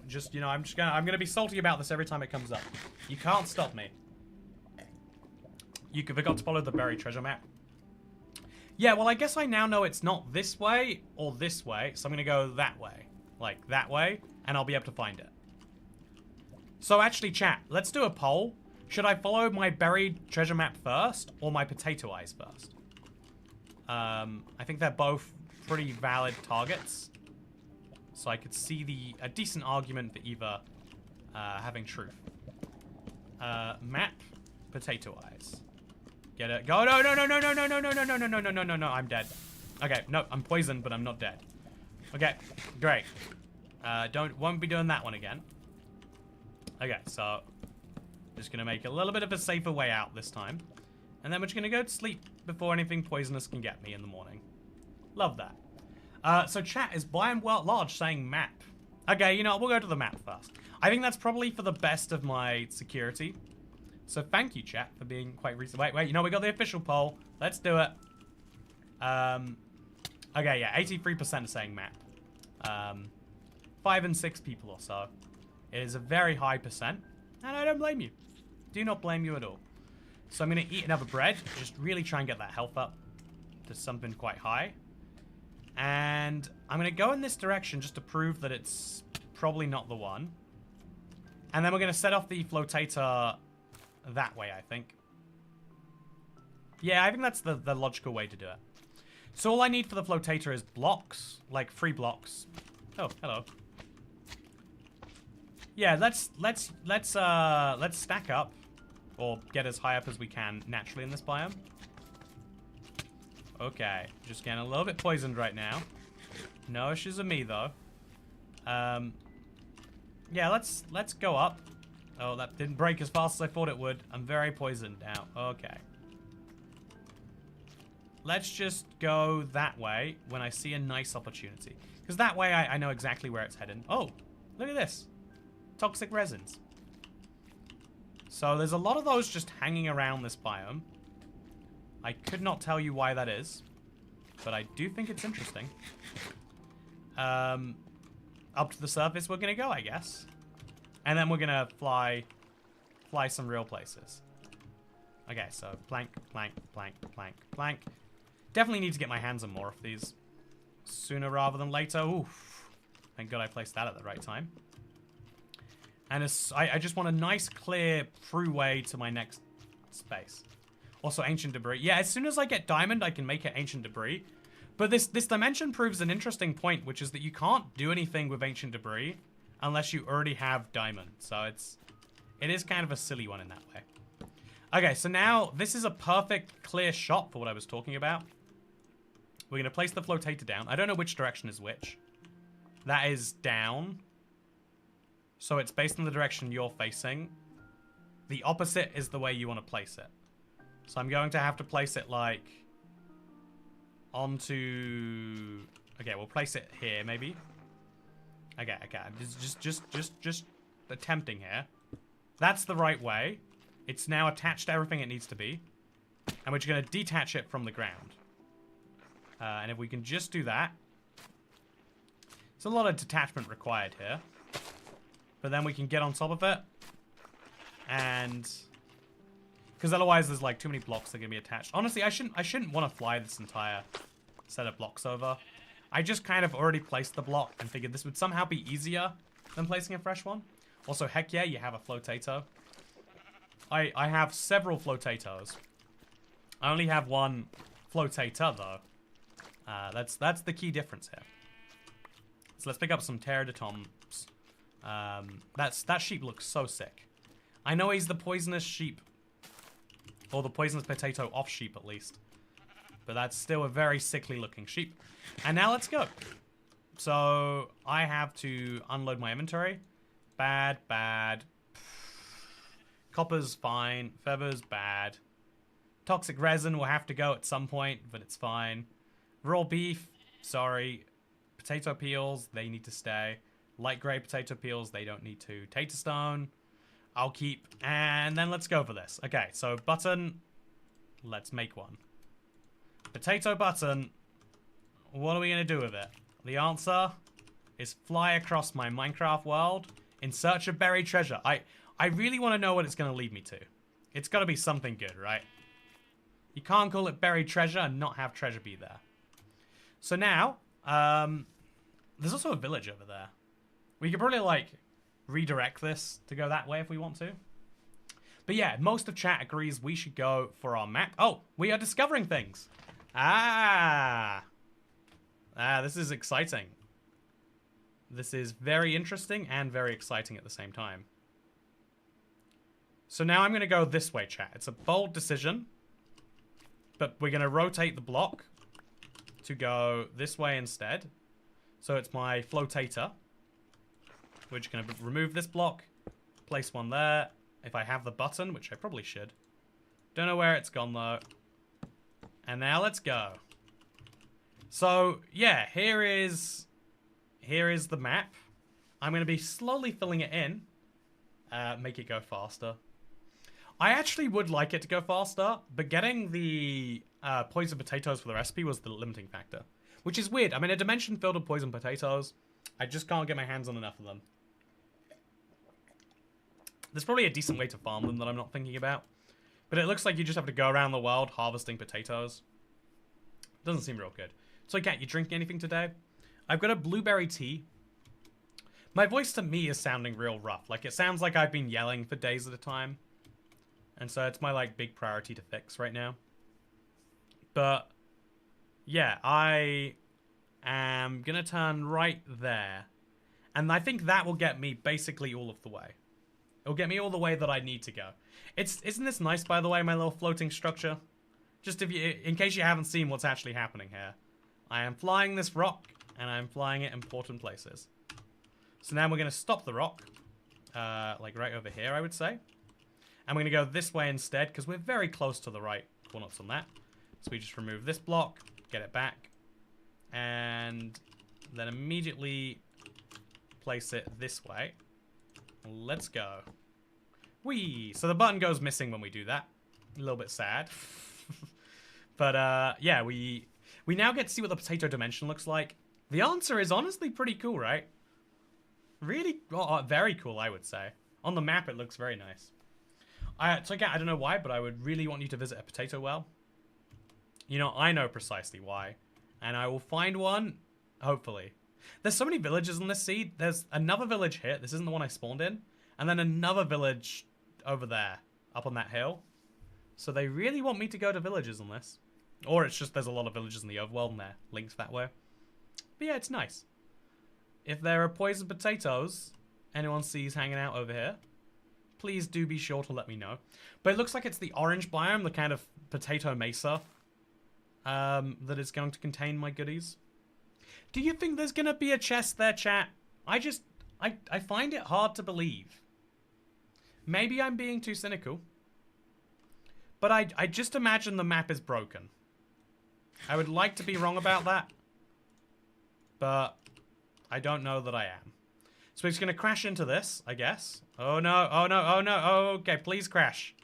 Just, you know, I'm going to be salty about this every time it comes up. You can't stop me. You forgot to follow the buried treasure map. Yeah, well, I guess I now know it's not this way or this way, so I'm going to go that way. Like, that way, and I'll be able to find it. So, actually, chat, let's do a poll. Should I follow my buried treasure map first, or my potato eyes first? I think they're both pretty valid targets. So I could see a decent argument for either having truth. Map, potato eyes. Get it? Go! No! No! No! No! No! No! No! No! No! No! No! No! No! No! No! I'm dead. Okay, no, I'm poisoned, but I'm not dead. Okay, great. Won't be doing that one again. Okay, so just gonna make a little bit of a safer way out this time, and then we're just gonna go to sleep before anything poisonous can get me in the morning. Love that. So chat is biome world large saying map. Okay, you know, we'll go to the map first. I think that's probably for the best of my security. So thank you, chat, for being quite recent. Wait, you know, we got the official poll. Let's do it. Okay, yeah, 83% are saying map. 5 and 6 people or so. It is a very high percent, and I don't blame you. Do not blame you at all. So I'm going to eat another bread, just really try and get that health up to something quite high. And I'm going to go in this direction just to prove that it's probably not the one. And then we're going to set off the flotator that way, I think. Yeah, I think that's the logical way to do it. So all I need for the flotator is blocks, like 3 blocks. Oh, hello. Yeah, let's stack up, or get as high up as we can naturally in this biome. Okay, just getting a little bit poisoned right now. No issues with me though. Yeah, let's go up. Oh, that didn't break as fast as I thought it would. I'm very poisoned now. Okay. Let's just go that way when I see a nice opportunity. Because that way I know exactly where it's heading. Oh, look at this. Toxic resins. So there's a lot of those just hanging around this biome. I could not tell you why that is, but I do think it's interesting. Up to the surface we're going to go, I guess. And then we're going to fly some real places. Okay, so plank, plank, plank, plank, plank. Definitely need to get my hands on more of these sooner rather than later. Oof. Thank God I placed that at the right time. And I just want a nice, clear throughway to my next space. Also, ancient debris. Yeah, as soon as I get diamond, I can make it ancient debris. But this dimension proves an interesting point, which is that you can't do anything with ancient debris unless you already have diamond. So it is kind of a silly one in that way. Okay, so now this is a perfect, clear shot for what I was talking about. We're going to place the flotator down. I don't know which direction is which. That is down. So it's based on the direction you're facing. The opposite is the way you want to place it. So I'm going to have to place it like onto... Okay, we'll place it here maybe. Okay. Just attempting here. That's the right way. It's now attached to everything it needs to be. And we're just going to detach it from the ground. And if we can just do that. There's a lot of detachment required here. But then we can get on top of it. And... Because otherwise there's like too many blocks that are going to be attached. Honestly, I shouldn't want to fly this entire set of blocks over. I just kind of already placed the block and figured this would somehow be easier than placing a fresh one. Also, heck yeah, you have a flotato. I have several flotatos. I only have one flotator though. That's the key difference here. So let's pick up some pterodactyls. That sheep looks so sick. I know he's the poisonous sheep. Or the poisonous potato off sheep at least. But that's still a very sickly looking sheep. And now let's go. So I have to unload my inventory. Bad. Copper's fine. Feathers, bad. Toxic resin will have to go at some point, but it's fine. Raw beef, sorry. Potato peels, they need to stay. Light grey potato peels, they don't need to. Tater stone, I'll keep. And then let's go for this. Okay, so button, let's make one. Potato button, what are we going to do with it? The answer is fly across my Minecraft world in search of buried treasure. I really want to know what it's going to lead me to. It's got to be something good, right? You can't call it buried treasure and not have treasure be there. So now, there's also a village over there. We could probably, like, redirect this to go that way if we want to. But yeah, most of chat agrees we should go for our map. Oh, we are discovering things. This is exciting. This is very interesting and very exciting at the same time. So now I'm going to go this way, chat. It's a bold decision. But we're going to rotate the block to go this way instead. So it's my flotator. We're just going to remove this block. Place one there. If I have the button, which I probably should. Don't know where it's gone, though. And now let's go. So, yeah, here is the map. I'm going to be slowly filling it in. Make it go faster. I actually would like it to go faster, but getting the poison potatoes for the recipe was the limiting factor. Which is weird. I'm in a dimension filled with poison potatoes. I just can't get my hands on enough of them. There's probably a decent way to farm them that I'm not thinking about. But it looks like you just have to go around the world harvesting potatoes. Doesn't seem real good. So, Cat, you drinking anything today? I've got a blueberry tea. My voice to me is sounding real rough. Like, it sounds like I've been yelling for days at a time. And so it's my, like, big priority to fix right now. But, yeah, I am gonna turn right there. And I think that will get me basically all of the way. It'll get me all the way that I need to go. Isn't this nice, by the way, my little floating structure? Just in case you haven't seen what's actually happening here. I am flying this rock, and I'm flying it in important places. So now we're going to stop the rock, like right over here, I would say. And we're going to go this way instead, because we're very close to the right coordinates on that. So we just remove this block, get it back, and then immediately place it this way. Let's go. Whee! So the button goes missing when we do that. A little bit sad. But, yeah, we now get to see what the potato dimension looks like. The answer is honestly pretty cool, right? Really, very cool, I would say. On the map, it looks very nice. So again, I don't know why, but I would really want you to visit a potato well. You know, I know precisely why. And I will find one, hopefully. There's so many villages in this seed. There's another village here. This isn't the one I spawned in. And then another village over there, up on that hill. So they really want me to go to villages on this. Or it's just there's a lot of villages in the overworld and they're linked that way. But yeah, it's nice. If there are poison potatoes anyone sees hanging out over here, please do be sure to let me know. But it looks like it's the orange biome, the kind of potato mesa, that is going to contain my goodies. Do you think there's going to be a chest there, chat? I find it hard to believe. Maybe I'm being too cynical. But I just imagine the map is broken. I would like to be wrong about that. But I don't know that I am. So he's going to crash into this, I guess. Oh no, oh no, oh no, oh, okay, please crash.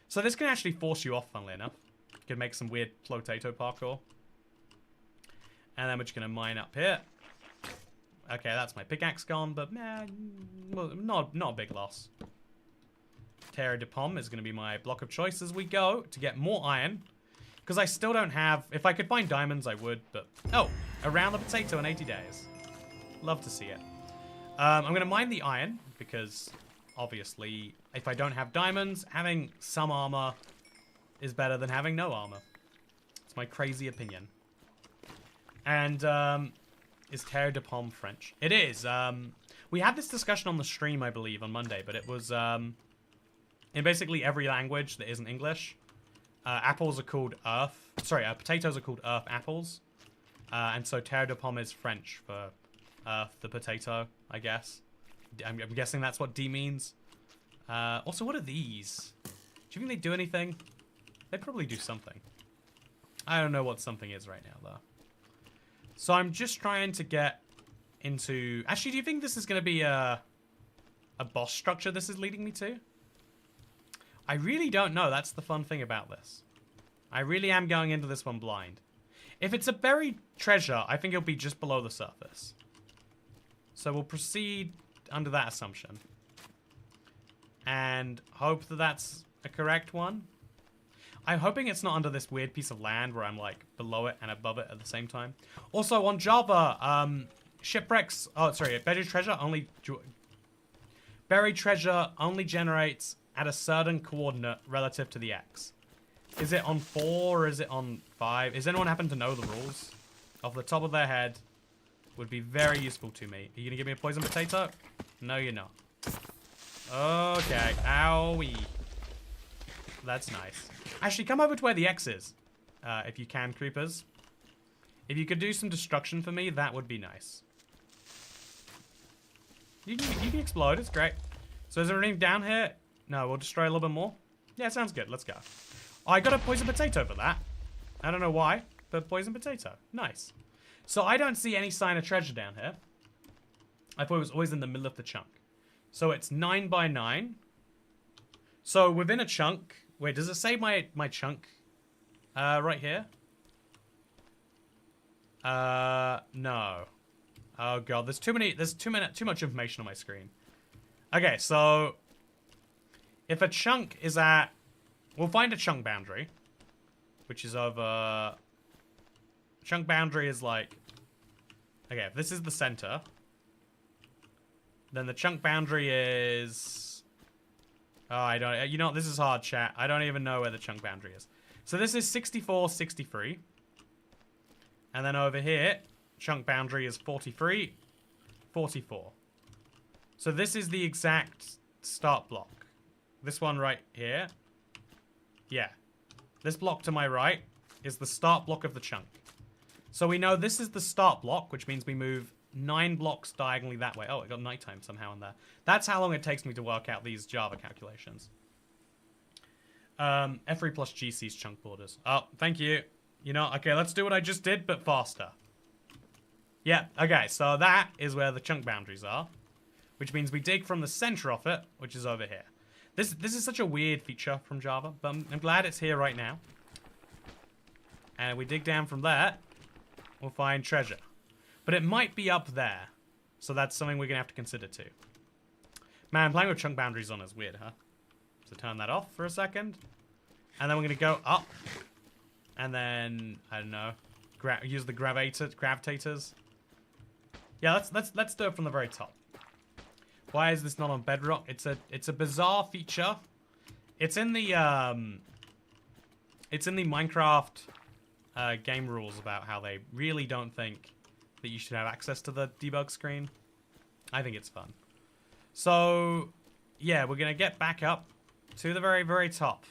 So this can actually force you off, funnily enough. You can make some weird flotato parkour. And then we're just going to mine up here. Okay, that's my pickaxe gone, but well, not a big loss. Terre de Pomme is going to be my block of choice as we go to get more iron. Because I still don't have... If I could find diamonds, I would, but... Oh, around the potato in 80 days. Love to see it. I'm going to mine the iron, because obviously, if I don't have diamonds, having some armor is better than having no armor. It's my crazy opinion. And, is Terre de Pomme French? It is. We had this discussion on the stream, I believe, on Monday, but it was, in basically every language that isn't English. Apples are called earth. Sorry, potatoes are called earth apples. And so Terre de Pomme is French for earth, the potato, I guess. I'm guessing that's what D means. Also, what are these? Do you think they do anything? They probably do something. I don't know what something is right now, though. So I'm just trying to get into... Actually, do you think this is going to be a boss structure this is leading me to? I really don't know. That's the fun thing about this. I really am going into this one blind. If it's a buried treasure, I think it'll be just below the surface. So we'll proceed under that assumption. And hope that that's a correct one. I'm hoping it's not under this weird piece of land where I'm like below it and above it at the same time. Also on Java, shipwrecks... Oh, sorry, buried treasure only generates at a certain coordinate relative to the X. Is it on 4 or is it on 5? Does anyone happen to know the rules? Off the top of their head, would be very useful to me. Are you gonna give me a poison potato? No, you're not. Okay, owie. That's nice. Actually, come over to where the X is. If you can, creepers. If you could do some destruction for me, that would be nice. You can explode, it's great. So is there anything down here? No, we'll destroy a little bit more. Yeah, sounds good. Let's go. Oh, I got a poison potato for that. I don't know why, but poison potato. Nice. So I don't see any sign of treasure down here. I thought it was always in the middle of the chunk. So it's 9 by 9. So within a chunk... Wait, does it say my chunk right here? No. Oh god, there's too much information on my screen. Okay, so if a chunk is at... We'll find a chunk boundary, which is over... Chunk boundary is like... Okay, if this is the center, then the chunk boundary is... Oh, I don't... You know, this is hard, chat. I don't even know where the chunk boundary is. So this is 64, 63. And then over here, chunk boundary is 43, 44. So this is the exact start block. This one right here. Yeah. This block to my right is the start block of the chunk. So we know this is the start block, which means we move 9 blocks diagonally that way. Oh, it got nighttime somehow in there. That's how long it takes me to work out these Java calculations. F3 plus GC's chunk borders. Oh, thank you. You know, okay, let's do what I just did, but faster. Yeah, okay, so that is where the chunk boundaries are. Which means we dig from the center of it, which is over here. This is such a weird feature from Java, but I'm glad it's here right now. And we dig down from there, we'll find treasure. But it might be up there. So that's something we're going to have to consider too. Man, playing with chunk boundaries on is weird, huh? So turn that off for a second. And then we're going to go up. And then, I don't know, use the gravitators. Yeah, let's do it from the very top. Why is this not on bedrock? It's a bizarre feature. It's in the Minecraft game rules about how they really don't think that you should have access to the debug screen. I think it's fun. So, yeah, we're gonna get back up to the very, very top.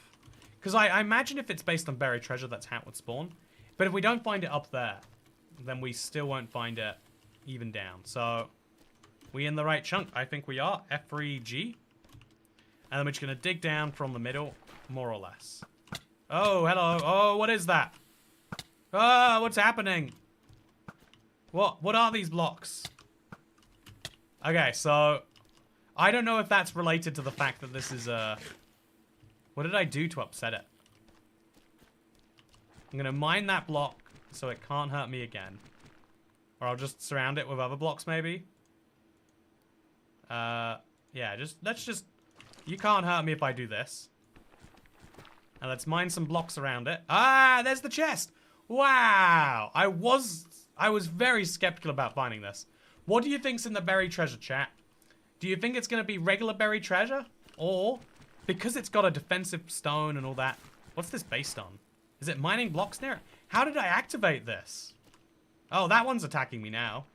Because I imagine if it's based on buried treasure, that's how it would spawn. But if we don't find it up there, then we still won't find it even down. So, We in the right chunk? I think we are. F3G. And then we're just going to dig down from the middle, more or less. Oh, hello. Oh, what is that? Oh, what's happening? What are these blocks? Okay, so I don't know if that's related to the fact that this is a... What did I do to upset it? I'm going to mine that block so it can't hurt me again. Or I'll just surround it with other blocks, maybe. Yeah, let's just... You can't hurt me if I do this. And let's mine some blocks around it. Ah, there's the chest! Wow! I was very skeptical about finding this. What do you think's in the buried treasure, chat? Do you think it's going to be regular buried treasure? Or, because it's got a defensive stone and all that, what's this based on? Is it mining blocks near it? How did I activate this? Oh, that one's attacking me now.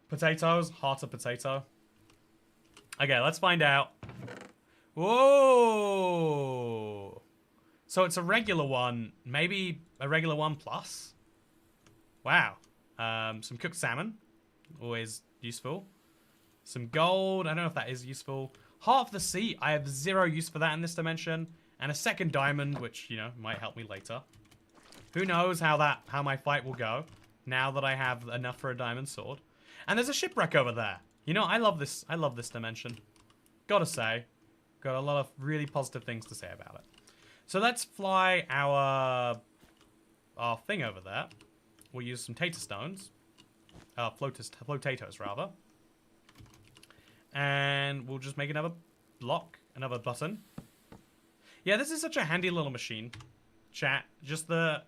Potatoes, heart of potato. Okay, let's find out. Whoa! So it's a regular one, maybe a regular one plus? Wow. Some cooked salmon, always useful. Some gold, I don't know if that is useful. Heart of the sea, I have zero use for that in this dimension. And a second diamond, which, you know, might help me later. Who knows how my fight will go, now that I have enough for a diamond sword. And there's a shipwreck over there. You know, I love this dimension. Gotta say, got a lot of really positive things to say about it. So let's fly our thing over there. We'll use some tater stones. Flotatoes, rather. And we'll just make another block, another button. Yeah, this is such a handy little machine. Chat, just the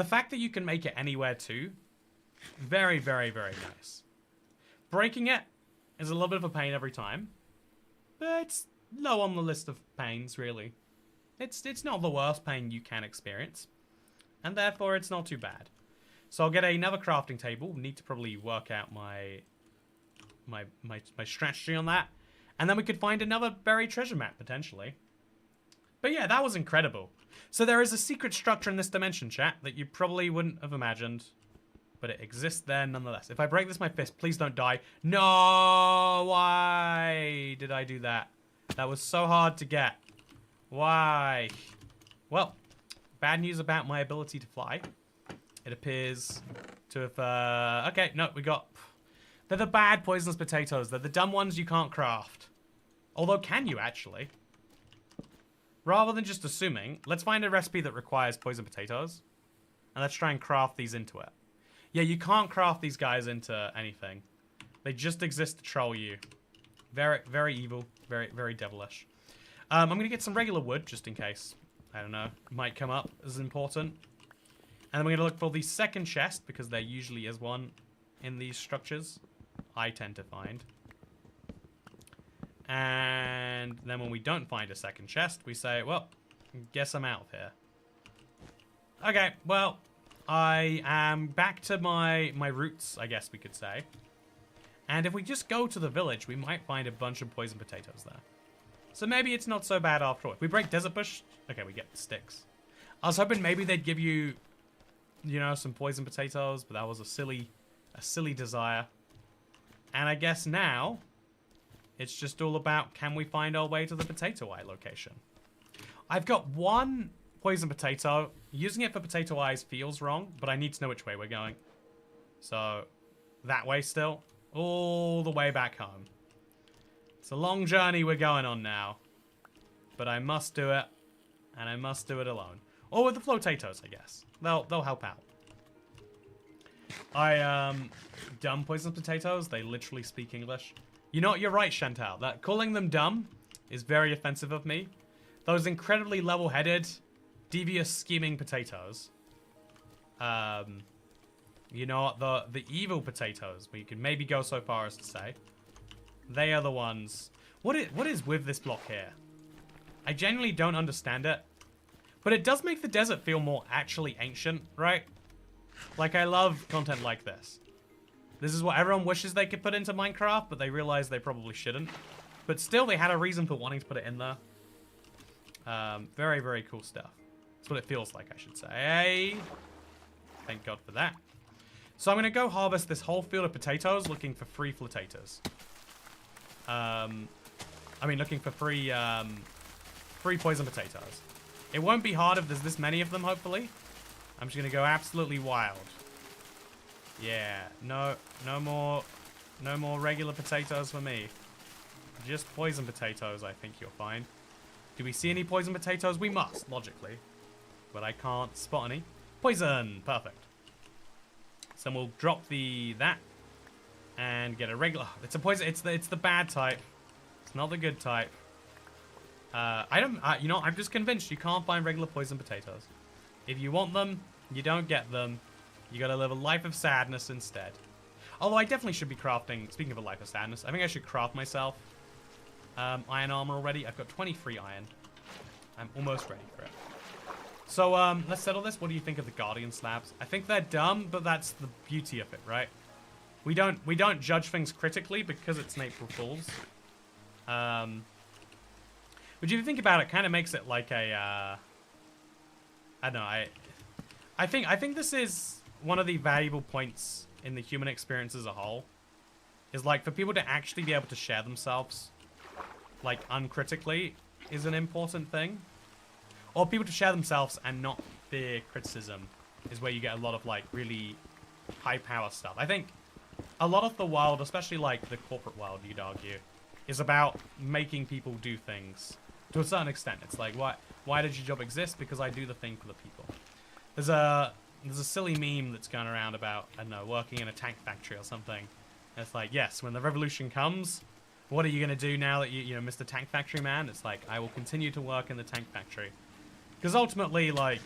fact that you can make it anywhere too. Very, very, very nice. Breaking it is a little bit of a pain every time. But it's low on the list of pains, really. It's not the worst pain you can experience. And therefore, it's not too bad. So I'll get another crafting table. Need to probably work out my strategy on that. And then we could find another buried treasure map, potentially. But yeah, that was incredible. So there is a secret structure in this dimension, chat, that you probably wouldn't have imagined. But it exists there nonetheless. If I break this with my fist, please don't die. No! Why did I do that? That was so hard to get. Why? Well, bad news about my ability to fly. It appears to have... okay, no, we got... They're the bad poisonous potatoes. They're the dumb ones you can't craft. Although, can you, actually? Rather than just assuming, let's find a recipe that requires poison potatoes. And let's try and craft these into it. Yeah, you can't craft these guys into anything. They just exist to troll you. Very, very evil. Very, very devilish. I'm going to get some regular wood, just in case. I don't know. Might come up as important. And then we're going to look for the second chest, because there usually is one in these structures. I tend to find. And then when we don't find a second chest, we say, well, guess I'm out of here. Okay, well, I am back to my roots, I guess we could say. And if we just go to the village, we might find a bunch of poison potatoes there. So maybe it's not so bad after all. If we break desert bush, okay, we get sticks. I was hoping maybe they'd give you, you know, some poison potatoes, but that was a silly desire. And I guess now, it's just all about, can we find our way to the potato eye location? I've got one poison potato. Using it for potato eyes feels wrong, but I need to know which way we're going. So, that way still. All the way back home. It's a long journey we're going on now. But I must do it. And I must do it alone. Or with the flotatoes, I guess. They'll help out. Dumb poisonous potatoes, they literally speak English. You know what, you're right, Chantal. That calling them dumb is very offensive of me. Those incredibly level-headed, devious, scheming potatoes. You know what, the evil potatoes, we could maybe go so far as to say. They are the ones. What is with this block here? I genuinely don't understand it. But it does make the desert feel more actually ancient, right? Like, I love content like this. This is what everyone wishes they could put into Minecraft, but they realize they probably shouldn't. But still, they had a reason for wanting to put it in there. Very, very cool stuff. That's what it feels like, I should say. Thank God for that. So I'm going to go harvest this whole field of potatoes looking for free flottators. Looking for free poison potatoes. It won't be hard if there's this many of them, hopefully. I'm just going to go absolutely wild. Yeah, no more regular potatoes for me. Just poison potatoes, I think you'll find. Do we see any poison potatoes? We must, logically. But I can't spot any. Poison! Perfect. So we'll drop that and get a regular. It's a poison. It's the bad type. It's not the good type. I'm just convinced you can't find regular poison potatoes. If you want them, you don't get them. You gotta live a life of sadness instead. Although I definitely should be crafting. Speaking of a life of sadness, I think I should craft myself iron armor already. I've got 23 iron. I'm almost ready for it. So, let's settle this. What do you think of the Guardian slabs? I think they're dumb, but that's the beauty of it, right? We don't judge things critically because it's an April Fool's. But if you think about it, kind of makes it like a, I don't know, I think this is one of the valuable points in the human experience as a whole. Is like, for people to actually be able to share themselves, like, uncritically, is an important thing. Or people to share themselves and not fear criticism is where you get a lot of, like, really high power stuff. I think a lot of the world, especially, like, the corporate world, you'd argue, is about making people do things. To a certain extent. It's like, why did your job exist? Because I do the thing for the people. There's a silly meme that's going around about, I don't know, working in a tank factory or something. And it's like, yes, when the revolution comes, what are you going to do now that you know, Mr. Tank Factory Man? It's like, I will continue to work in the tank factory. Because ultimately, like,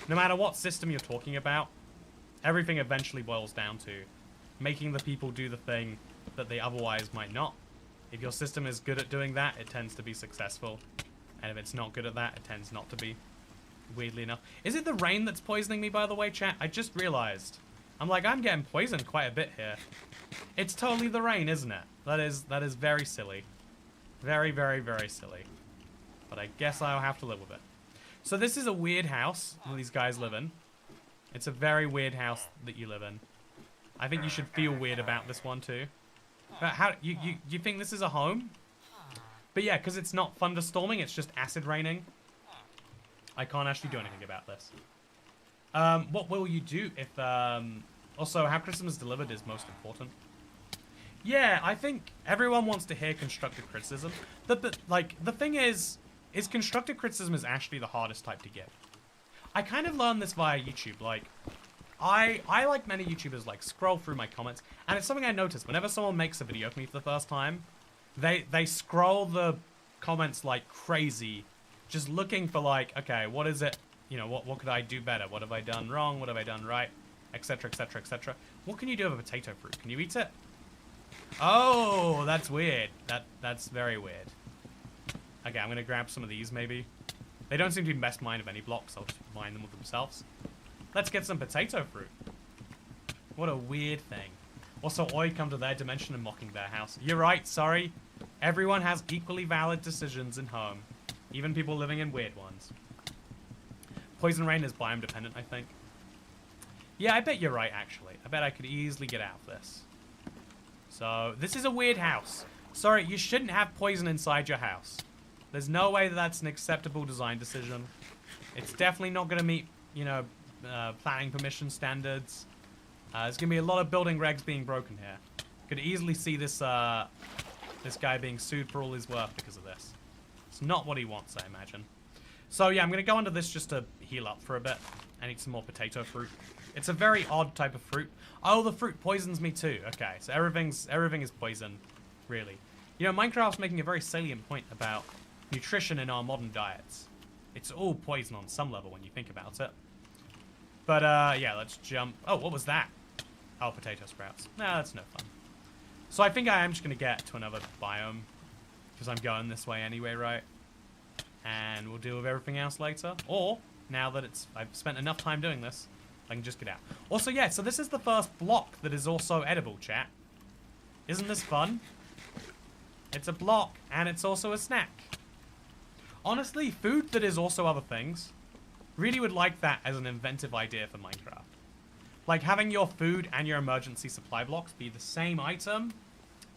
no matter what system you're talking about, everything eventually boils down to making the people do the thing that they otherwise might not. If your system is good at doing that, it tends to be successful. And if it's not good at that, it tends not to be. Weirdly enough. Is it the rain that's poisoning me, by the way, chat? I just realized. I'm getting poisoned quite a bit here. It's totally the rain, isn't it? That is very silly. Very, very, very silly. But I guess I'll have to live with it. So this is a weird house that these guys live in. It's a very weird house that you live in. I think you should feel weird about this one too. But how you think this is a home? But yeah, because it's not thunderstorming, it's just acid raining. I can't actually do anything about this. What will you do if also how criticism is delivered is most important. Yeah, I think everyone wants to hear constructive criticism. The thing is constructive criticism is actually the hardest type to give. I kind of learned this via YouTube. Like, I like many YouTubers, like, scroll through my comments, and it's something I noticed. Whenever someone makes a video for me for the first time, they scroll the comments like crazy, just looking for, like, okay, what is it? You know, what could I do better? What have I done wrong? What have I done right? Etc, etc, etc. What can you do with a potato fruit? Can you eat it? Oh, that's weird. That's very weird. Okay, I'm gonna grab some of these, maybe. They don't seem to be best mined of any blocks. I'll just mine them with themselves. Let's get some potato fruit. What a weird thing. Also, Oi come to their dimension and mocking their house. You're right, sorry. Everyone has equally valid decisions in home. Even people living in weird ones. Poison rain is biome dependent, I think. Yeah, I bet you're right, actually. I bet I could easily get out of this. So, this is a weird house. Sorry, you shouldn't have poison inside your house. There's no way that that's an acceptable design decision. It's definitely not going to meet, you know, planning permission standards. There's going to be a lot of building regs being broken here. Could easily see this this guy being sued for all his work because of this. It's not what he wants, I imagine. So yeah, I'm going to go under this just to heal up for a bit. I need some more potato fruit. It's a very odd type of fruit. Oh, the fruit poisons me too. Okay, so everything is poison, really. You know, Minecraft's making a very salient point about nutrition in our modern diets. It's all poison on some level when you think about it. But yeah, let's jump. Oh, what was that? Oh, potato sprouts. No, that's no fun. So I think I am just going to get to another biome. Because I'm going this way anyway, right? And we'll deal with everything else later. Or, now that I've spent enough time doing this, I can just get out. Also, yeah, so this is the first block that is also edible, chat. Isn't this fun? It's a block, and it's also a snack. Honestly, food that is also other things. Really would like that as an inventive idea for Minecraft. Like, having your food and your emergency supply blocks be the same item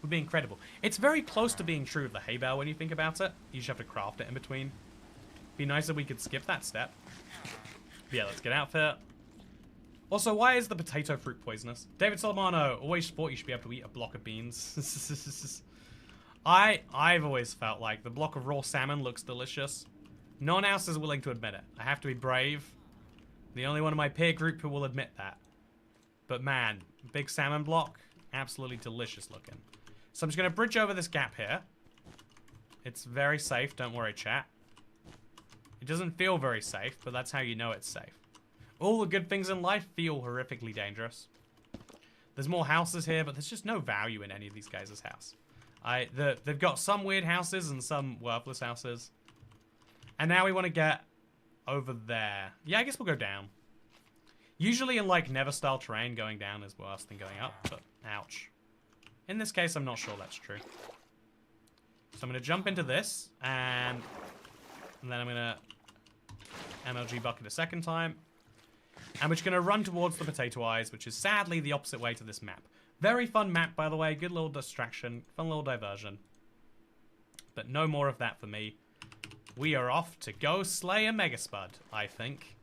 would be incredible. It's very close to being true of the hay bale when you think about it. You just have to craft it in between. Be nice if we could skip that step. But yeah, let's get outfit. Also, why is the potato fruit poisonous? David Solomano always thought you should be able to eat a block of beans. I've always felt like the block of raw salmon looks delicious. No one else is willing to admit it. I have to be brave. The only one in my peer group who will admit that. But man, big salmon block, absolutely delicious looking. So I'm just going to bridge over this gap here. It's very safe, don't worry, chat. It doesn't feel very safe, but that's how you know it's safe. All the good things in life feel horrifically dangerous. There's more houses here, but there's just no value in any of these guys' house. They've got some weird houses and some worthless houses. And now we want to get over there. Yeah, I guess we'll go down. Usually in, like, Never-style terrain, going down is worse than going up, but ouch. In this case, I'm not sure that's true. So I'm going to jump into this, and then I'm going to MLG bucket a second time. And we're just going to run towards the potato eyes, which is sadly the opposite way to this map. Very fun map, by the way. Good little distraction. Fun little diversion. But no more of that for me. We are off to go slay a Mega Spud, I think.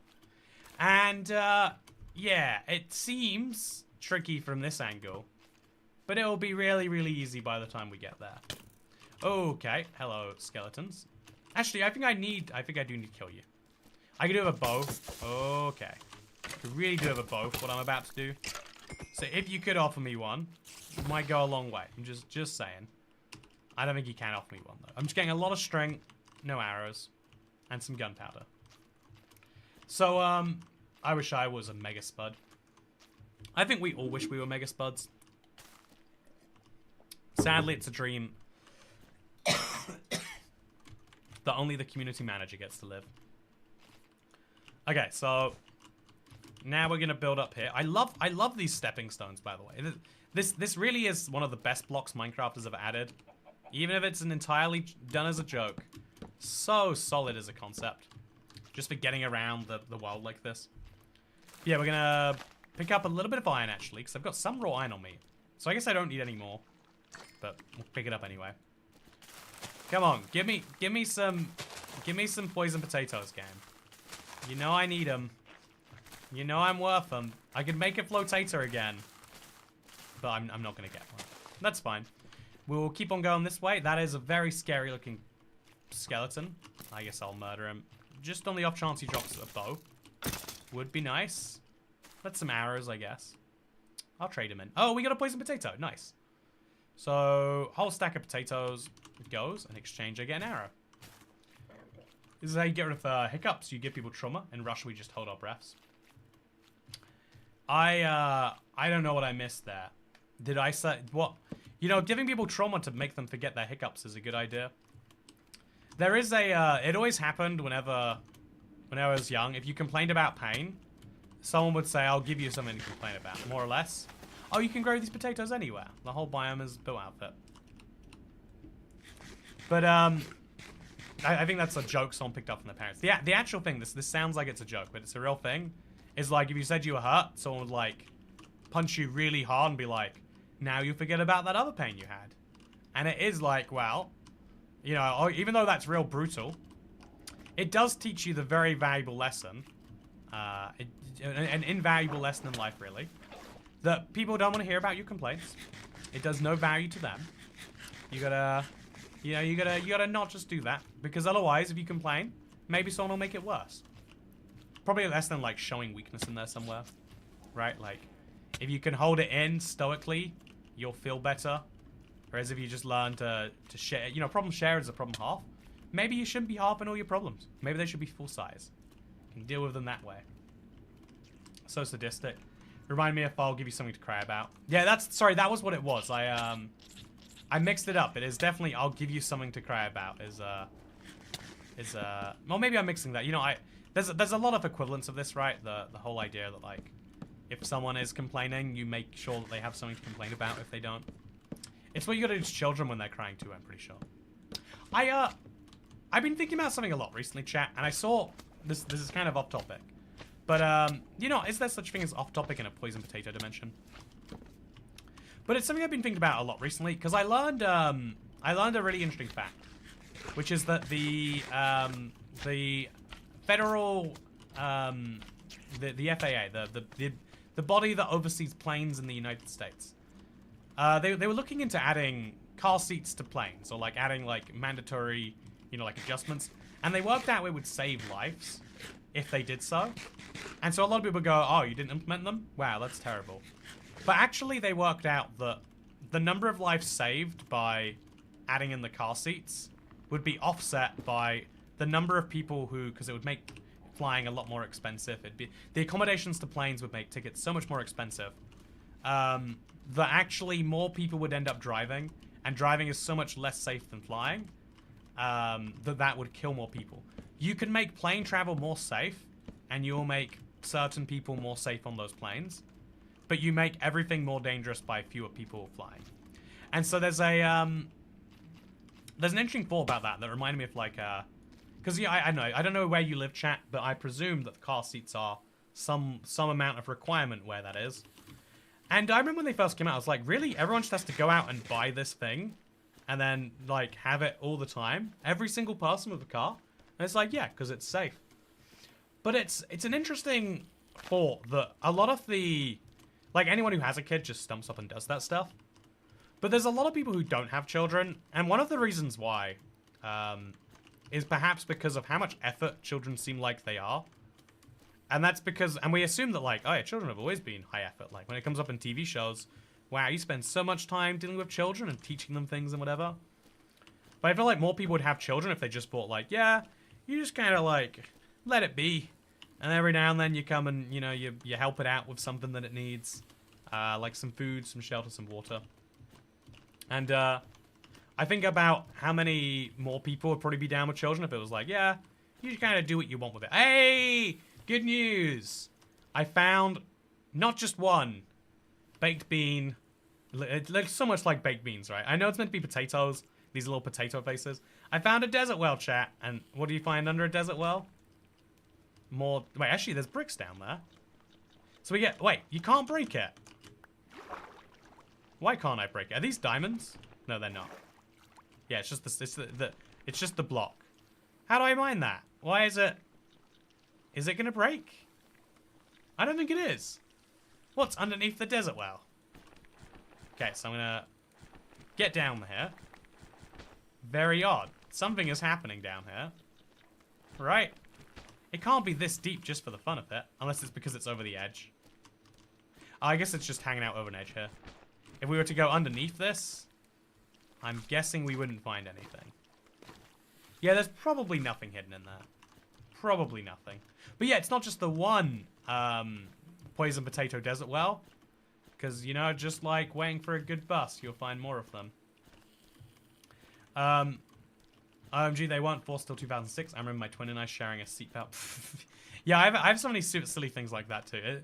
And, yeah, it seems tricky from this angle. But it will be really, really easy by the time we get there. Okay. Hello, skeletons. Actually, I think I do need to kill you. I can do it with a bow. Okay. I really do have a bow for what I'm about to do. So if you could offer me one, it might go a long way. I'm just saying. I don't think you can offer me one, though. I'm just getting a lot of strength, no arrows, and some gunpowder. So, I wish I was a Mega Spud. I think we all wish we were Mega Spuds. Sadly, it's a dream that only the community manager gets to live. Okay, so now we're gonna build up here. I love these stepping stones, by the way. This really is one of the best blocks Minecraft has ever added. Even if it's entirely done as a joke. So solid as a concept. Just for getting around the world like this. Yeah, we're gonna pick up a little bit of iron actually, because I've got some raw iron on me. So I guess I don't need any more. But we'll pick it up anyway. Come on, give me some poison potatoes, game. You know I need them. You know I'm worth them. I could make a flotator again. But I'm not going to get one. That's fine. We'll keep on going this way. That is a very scary looking skeleton. I guess I'll murder him. Just on the off chance he drops a bow. Would be nice. That's some arrows, I guess. I'll trade him in. Oh, we got a poison potato. Nice. So, whole stack of potatoes goes. In exchange, I get an arrow. This is how you get rid of hiccups. You give people trauma. In Russia, we just hold our breaths. I don't know what I missed there. Did I say... What? You know, giving people trauma to make them forget their hiccups is a good idea. There is a... it always happened when I was young. If you complained about pain, someone would say, I'll give you something to complain about. More or less. Oh, you can grow these potatoes anywhere. The whole biome is built out of it. But, I think that's a joke someone picked up from their parents. The actual thing, this sounds like it's a joke, but it's a real thing. Is like, if you said you were hurt, someone would, like, punch you really hard and be like, now you forget about that other pain you had. And it is like, well, you know, even though that's real brutal, it does teach you the very valuable lesson, an invaluable lesson in life, really, that people don't want to hear about your complaints. It does no value to them. You gotta, you know, you gotta not just do that, because otherwise, if you complain, maybe someone will make it worse. Probably less than, like, showing weakness in there somewhere, right? Like, if you can hold it in stoically, you'll feel better. Whereas if you just learn to share, you know, problem share is a problem half. Maybe you shouldn't be halving all your problems. Maybe they should be full size. You can deal with them that way. So sadistic. Remind me if I'll give you something to cry about. Yeah, sorry, that was what it was. I mixed it up. It is definitely I'll give you something to cry about well, maybe I'm mixing that. You know, there's a lot of equivalents of this, right? The whole idea that, like, if someone is complaining, you make sure that they have something to complain about if they don't. It's what you gotta do to children when they're crying too, I'm pretty sure. I've been thinking about something a lot recently, chat, and I saw this is kind of off topic. But, you know, is there such thing as off-topic in a poison potato dimension? But it's something I've been thinking about a lot recently, because I learned a really interesting fact, which is that the federal, the FAA, the body that oversees planes in the United States, they were looking into adding car seats to planes, or like adding like mandatory, you know, like adjustments, and they worked out it would save lives if they did so. And so a lot of people go, oh, you didn't implement them? Wow, that's terrible. But actually they worked out that the number of lives saved by adding in the car seats would be offset by the number of people who, because it would make flying a lot more expensive. The accommodations to planes would make tickets so much more expensive. That actually more people would end up driving, and driving is so much less safe than flying, that would kill more people. You can make plane travel more safe, and you'll make certain people more safe on those planes, but you make everything more dangerous by fewer people flying. And so there's an interesting thought about that reminded me of like, because yeah, I don't know where you live, chat, but I presume that the car seats are some amount of requirement where that is. And I remember when they first came out, I was like, really? Everyone just has to go out and buy this thing and then, like, have it all the time? Every single person with a car? And it's like, yeah, because it's safe. But it's an interesting thought that a lot of the... Like, anyone who has a kid just stumps up and does that stuff. But there's a lot of people who don't have children. And one of the reasons why is perhaps because of how much effort children seem like they are. And that's because, and we assume that like, oh yeah, children have always been high effort. Like when it comes up in TV shows, wow, you spend so much time dealing with children and teaching them things and whatever. But I feel like more people would have children if they just thought like, yeah, you just kind of like, let it be. And every now and then you come and, you know, you help it out with something that it needs. Like some food, some shelter, some water. And I think about how many more people would probably be down with children if it was like, yeah, you just kind of do what you want with it. Hey! Good news! I found not just one baked bean. It looks so much like baked beans, right? I know it's meant to be potatoes. These little potato faces. I found a desert well, chat. And what do you find under a desert well? More... Wait, actually, there's bricks down there. So we get... Wait, you can't break it. Why can't I break it? Are these diamonds? No, they're not. Yeah, it's just it's just the block. How do I mine that? Why is it... Is it going to break? I don't think it is. What's underneath the desert well? Okay, so I'm going to get down here. Very odd. Something is happening down here. Right? It can't be this deep just for the fun of it. Unless it's because it's over the edge. I guess it's just hanging out over an edge here. If we were to go underneath this, I'm guessing we wouldn't find anything. Yeah, there's probably nothing hidden in there. Probably nothing. But yeah, it's not just the one poison potato desert well. Because, you know, just like waiting for a good bus, you'll find more of them. OMG, they weren't forced till 2006. I remember my twin and I sharing a seatbelt. Yeah, I have so many silly things like that too.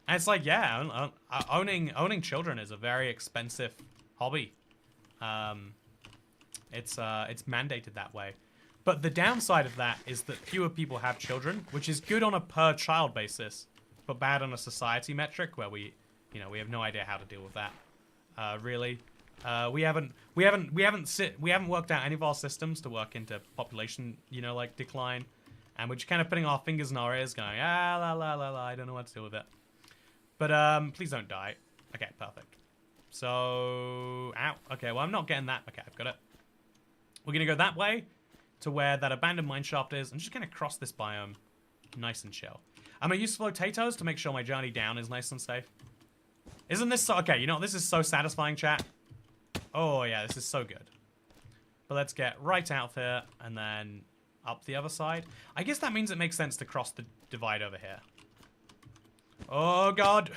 And it's like, yeah, owning children is a very expensive hobby. It's mandated that way. But the downside of that is that fewer people have children, which is good on a per child basis, but bad on a society metric where we have no idea how to deal with that. Really, we haven't worked out any of our systems to work into population, like decline, and we're just kind of putting our fingers in our ears, going la la la la. I don't know what to do with it. But please don't die. Okay, perfect. So, ow. Okay, well I'm not getting that. Okay, I've got it. We're gonna go that way to where that abandoned mineshaft is, and just gonna cross this biome nice and chill. I'm gonna use potatoes to make sure my journey down is nice and safe. Isn't this so... Okay, you know what? This is so satisfying, chat. Oh, yeah, this is so good. But let's get right out here and then up the other side. I guess that means it makes sense to cross the divide over here. Oh, God.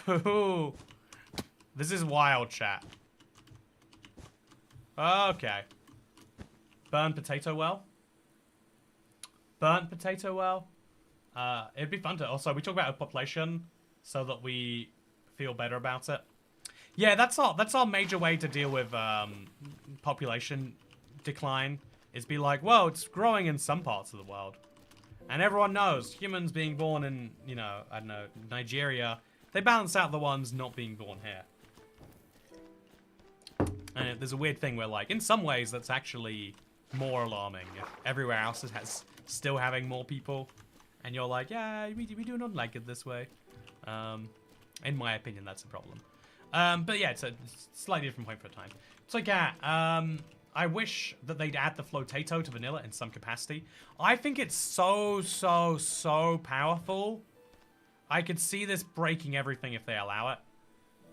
This is wild, chat. Okay. Burnt potato well. Burnt potato well. It'd be fun to... Also, we talk about a population so that we feel better about it. Yeah, that's our major way to deal with population decline, is be like, whoa, it's growing in some parts of the world. And everyone knows humans being born in, you know, I don't know, Nigeria, they balance out the ones not being born here. And there's a weird thing where, like, in some ways that's actually more alarming. If everywhere else has still having more people, and you're like, yeah, we do not like it this way. In my opinion, that's a problem. But yeah, it's a slightly different point for a time. So yeah, I wish that they'd add the Flotato to vanilla in some capacity. I think it's so powerful. I could see this breaking everything if they allow it.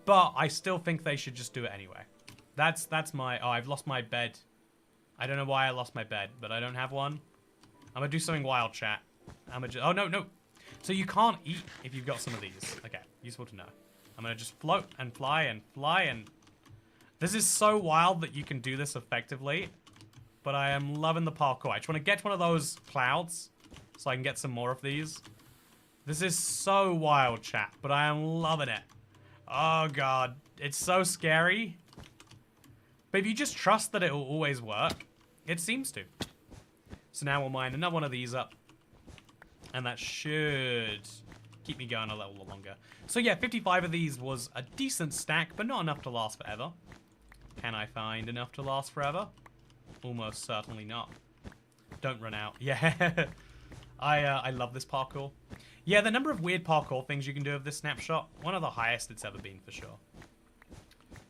But I still think they should just do it anyway. That's my... Oh, I've lost my bed. I don't know why I lost my bed, but I don't have one. I'm gonna do something wild, chat. Oh, no. So you can't eat if you've got some of these. Okay, useful to know. I'm gonna just float and fly and... This is so wild that you can do this effectively. But I am loving the parkour. I just want to get one of those clouds so I can get some more of these. This is so wild, chat, but I am loving it. Oh, God. It's so scary. But if you just trust that it will always work, it seems to. So now we'll mine another one of these up. And that should keep me going a little longer. So yeah, 55 of these was a decent stack, but not enough to last forever. Can I find enough to last forever? Almost certainly not. Don't run out. Yeah. I love this parkour. Yeah, the number of weird parkour things you can do with this snapshot, one of the highest it's ever been for sure.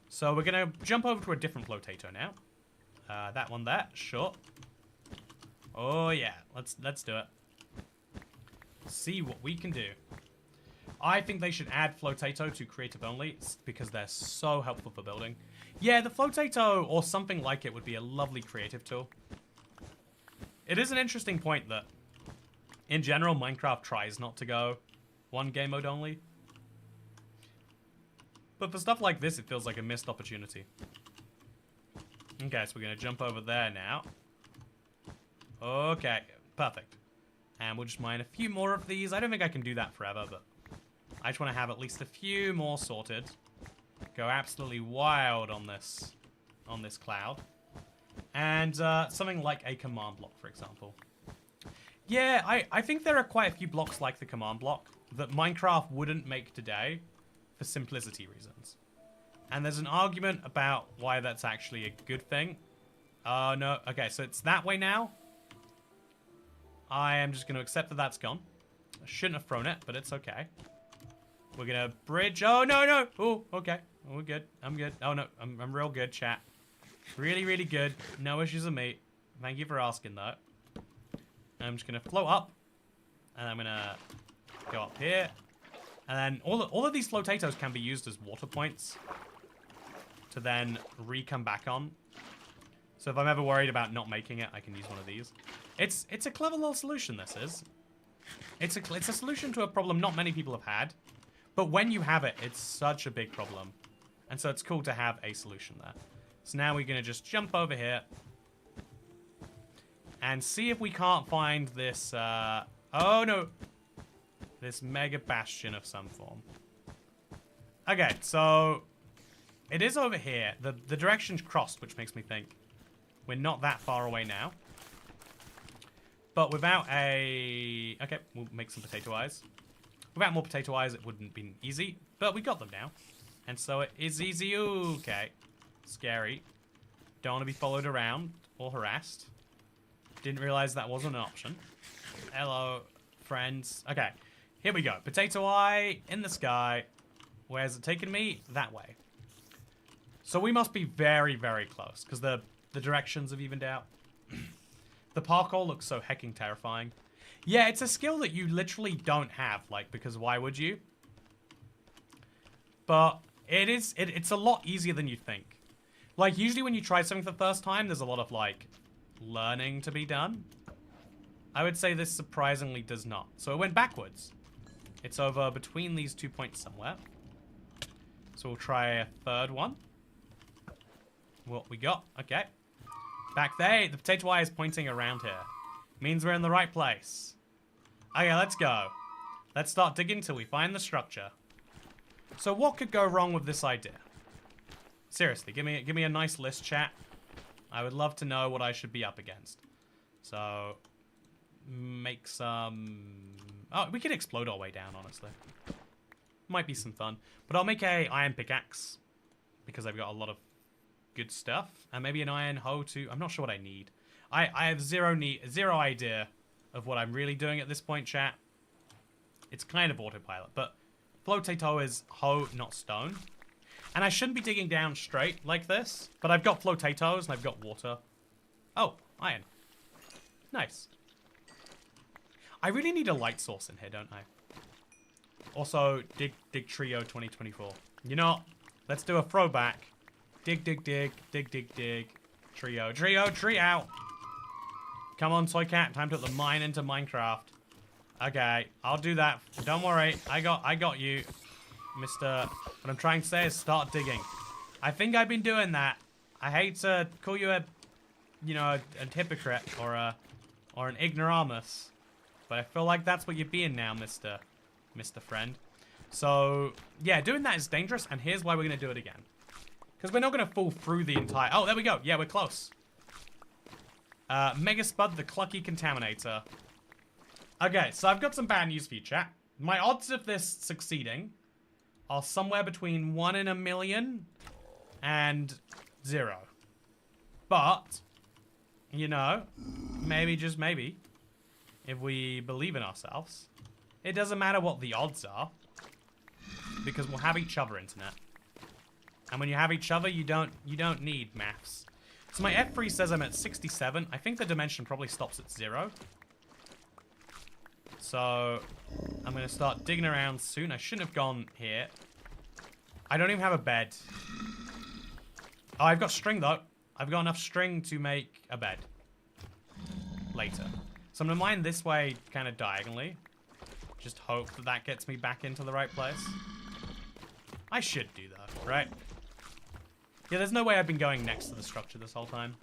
So we're going to jump over to a different Flotato now. That one there, sure. Oh yeah, let's do it. See what we can do. I think they should add Flotato to creative only because they're so helpful for building. Yeah, the Flotato or something like it would be a lovely creative tool. It is an interesting point that in general Minecraft tries not to go one game mode only. But for stuff like this, it feels like a missed opportunity. Okay, so we're going to jump over there now. Okay, perfect. And we'll just mine a few more of these. I don't think I can do that forever, but I just want to have at least a few more sorted. Go absolutely wild on this cloud. And something like a command block, for example. Yeah, I think there are quite a few blocks like the command block that Minecraft wouldn't make today for simplicity reasons. And there's an argument about why that's actually a good thing. Oh, no. Okay, so it's that way now. I am just going to accept that that's gone. I shouldn't have thrown it, but it's okay. We're going to bridge. Oh, no. Oh, okay. Oh, we're good. I'm good. Oh, no. I'm real good, chat. Really, really good. No issues with me. Thank you for asking, though. I'm just going to float up. And I'm going to go up here. And then all of these Flotatos can be used as water points to then re-come back on. So if I'm ever worried about not making it, I can use one of these. It's a clever little solution, this is. It's a solution to a problem not many people have had. But when you have it, it's such a big problem. And so it's cool to have a solution there. So now we're going to just jump over here. And see if we can't find this, oh no. This mega bastion of some form. Okay, so it is over here. The direction's crossed, which makes me think we're not that far away now. But without a... Okay, we'll make some potato eyes. Without more potato eyes, it wouldn't have been easy. But we got them now. And so it is easy. Okay. Scary. Don't want to be followed around or harassed. Didn't realize that wasn't an option. Hello, friends. Okay, here we go. Potato eye in the sky. Where's it taking me? That way. So we must be very, very close because the directions have evened out. The parkour looks so hecking terrifying. Yeah, it's a skill that you literally don't have, like, because why would you? But it's a lot easier than you think. Like, usually when you try something for the first time, there's a lot of, like, learning to be done. I would say this surprisingly does not. So it went backwards. It's over between these 2 points somewhere. So we'll try a third one. What we got? Okay. Back there. The potato eye is pointing around here. Means we're in the right place. Okay, let's go. Let's start digging till we find the structure. So what could go wrong with this idea? Seriously, give me a nice list, chat. I would love to know what I should be up against. So, make some... Oh, we could explode our way down, honestly. Might be some fun. But I'll make a iron pickaxe. Because I've got a lot of good stuff. And maybe an iron hoe too. I'm not sure what I need. I have zero idea of what I'm really doing at this point, chat. It's kind of autopilot. But flotato is hoe, not stone. And I shouldn't be digging down straight like this. But I've got flotatoes and I've got water. Oh, iron. Nice. I really need a light source in here, don't I? Also, dig trio 2024. You know, let's do a throwback. Dig. Trio, tree out. Come on, Toycat. Time to put the mine into Minecraft. Okay, I'll do that. Don't worry. I got you, Mr. What I'm trying to say is start digging. I think I've been doing that. I hate to call you a, you know, a hypocrite or an ignoramus. But I feel like that's what you're being now, Mr. Friend. So, yeah, doing that is dangerous, and here's why we're going to do it again. Because we're not going to fall through the entire... Oh, there we go. Yeah, we're close. Mega Spud, the Clucky Contaminator. Okay, so I've got some bad news for you, chat. My odds of this succeeding are somewhere between 1 in a million and 0. But, you know, maybe, just maybe, if we believe in ourselves, it doesn't matter what the odds are, because we'll have each other, internet. And when you have each other, you don't need maths. So my F3 says I'm at 67. I think the dimension probably stops at 0. So I'm going to start digging around soon. I shouldn't have gone here. I don't even have a bed. Oh, I've got string, though. I've got enough string to make a bed. Later. So I'm going to mine this way kind of diagonally. Just hope that that gets me back into the right place. I should do that, right? Yeah, there's no way I've been going next to the structure this whole time.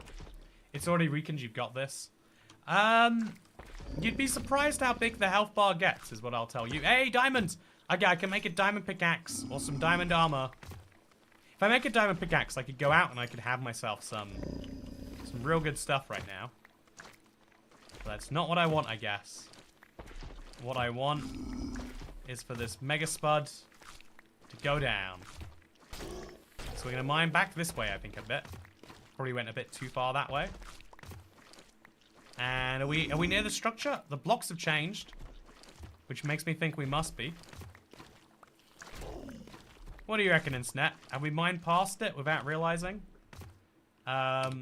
It's already weakened, you've got this. You'd be surprised how big the health bar gets, is what I'll tell you. Hey, diamonds! Okay, I can make a diamond pickaxe or some diamond armor. If I make a diamond pickaxe, I could go out and I could have myself some real good stuff right now. But that's not what I want, I guess. What I want is for this Mega Spud to go down. So we're going to mine back this way, I think, a bit. Probably went a bit too far that way. And are we near the structure? The blocks have changed, which makes me think we must be. What do you reckon, Internet? Have we mined past it without realizing? I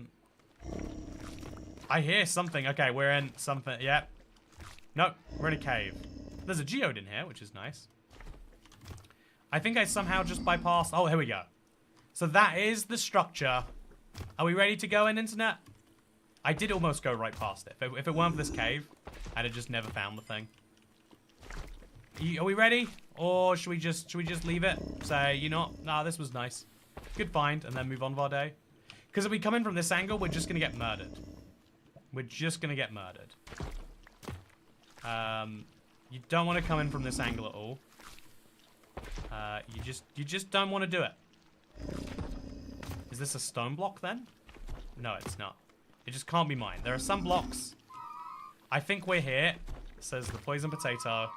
hear something. Okay, we're in something. Yep. Nope, we're in a cave. There's a geode in here, which is nice. I think I somehow just bypassed... Oh, here we go. So that is the structure. Are we ready to go in, Internet? I did almost go right past it. If it weren't for this cave, I'd have just never found the thing. Are we ready? Or should we just leave it? Say, you know, nah, this was nice. Good find, and then move on with our day. Because if we come in from this angle, we're just going to get murdered. We're just going to get murdered. You don't want to come in from this angle at all. You just don't want to do it. Is this a stone block then? No, it's not. It just can't be mine. There are some blocks. I think we're here. It says the poison potato.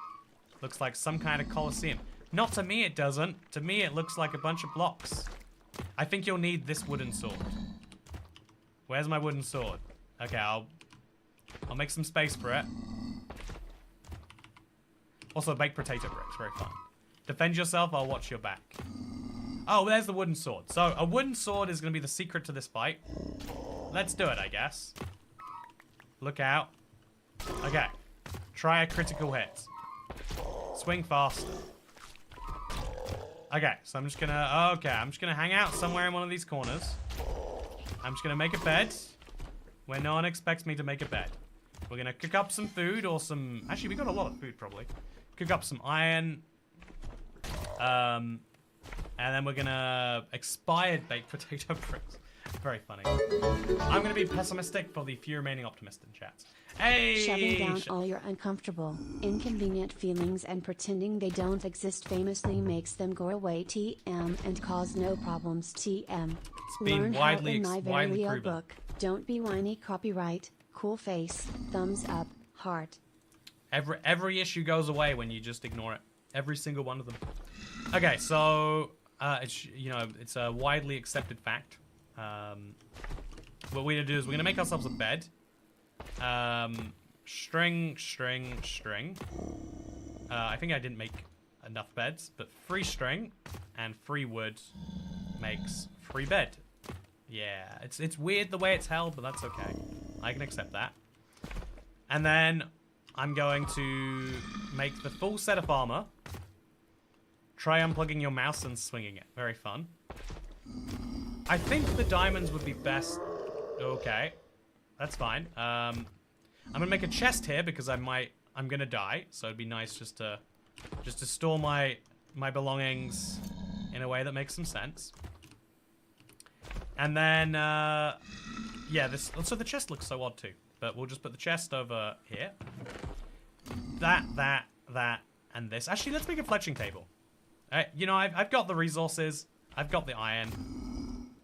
Looks like some kind of coliseum. Not to me, it doesn't. To me, it looks like a bunch of blocks. I think you'll need this wooden sword. Where's my wooden sword? Okay, I'll make some space for it. Also, baked potato bricks. Very fun. Defend yourself, I'll watch your back. Oh, there's the wooden sword. So, a wooden sword is going to be the secret to this fight. Let's do it, I guess. Look out. Okay. Try a critical hit. Swing faster. Okay, so I'm just going to... Okay, I'm just going to hang out somewhere in one of these corners. I'm just going to make a bed where no one expects me to make a bed. We're going to cook up some food or some... Actually, we got a lot of food, probably. Cook up some iron. And then we're going to... Expired baked potato bricks. Very funny. I'm going to be pessimistic for the few remaining optimists in chat. Hey! Shoving down all your uncomfortable, inconvenient feelings and pretending they don't exist famously makes them go away TM and cause no problems TM. It's been Learn widely how in my very real proven. book, Don't Be Whiny copyright, cool face, thumbs up, Heart. Every issue goes away when you just ignore it. Every single one of them. Okay, so it's a widely accepted fact. What we're gonna do is we're gonna make ourselves a bed. String. I think I didn't make enough beds, but free string and free wood makes free bed. Yeah, it's weird the way it's held, but that's okay. I can accept that. And then I'm going to make the full set of armor. Try unplugging your mouse and swinging it. Very fun. I think the diamonds would be best. Okay, that's fine. I'm gonna make a chest here because I'm gonna die, so it'd be nice just to store my belongings in a way that makes some sense. And then yeah, so the chest looks so odd too, but we'll just put the chest over here. That, and this. Actually, let's make a fletching table. You know, I've got the resources. I've got the iron.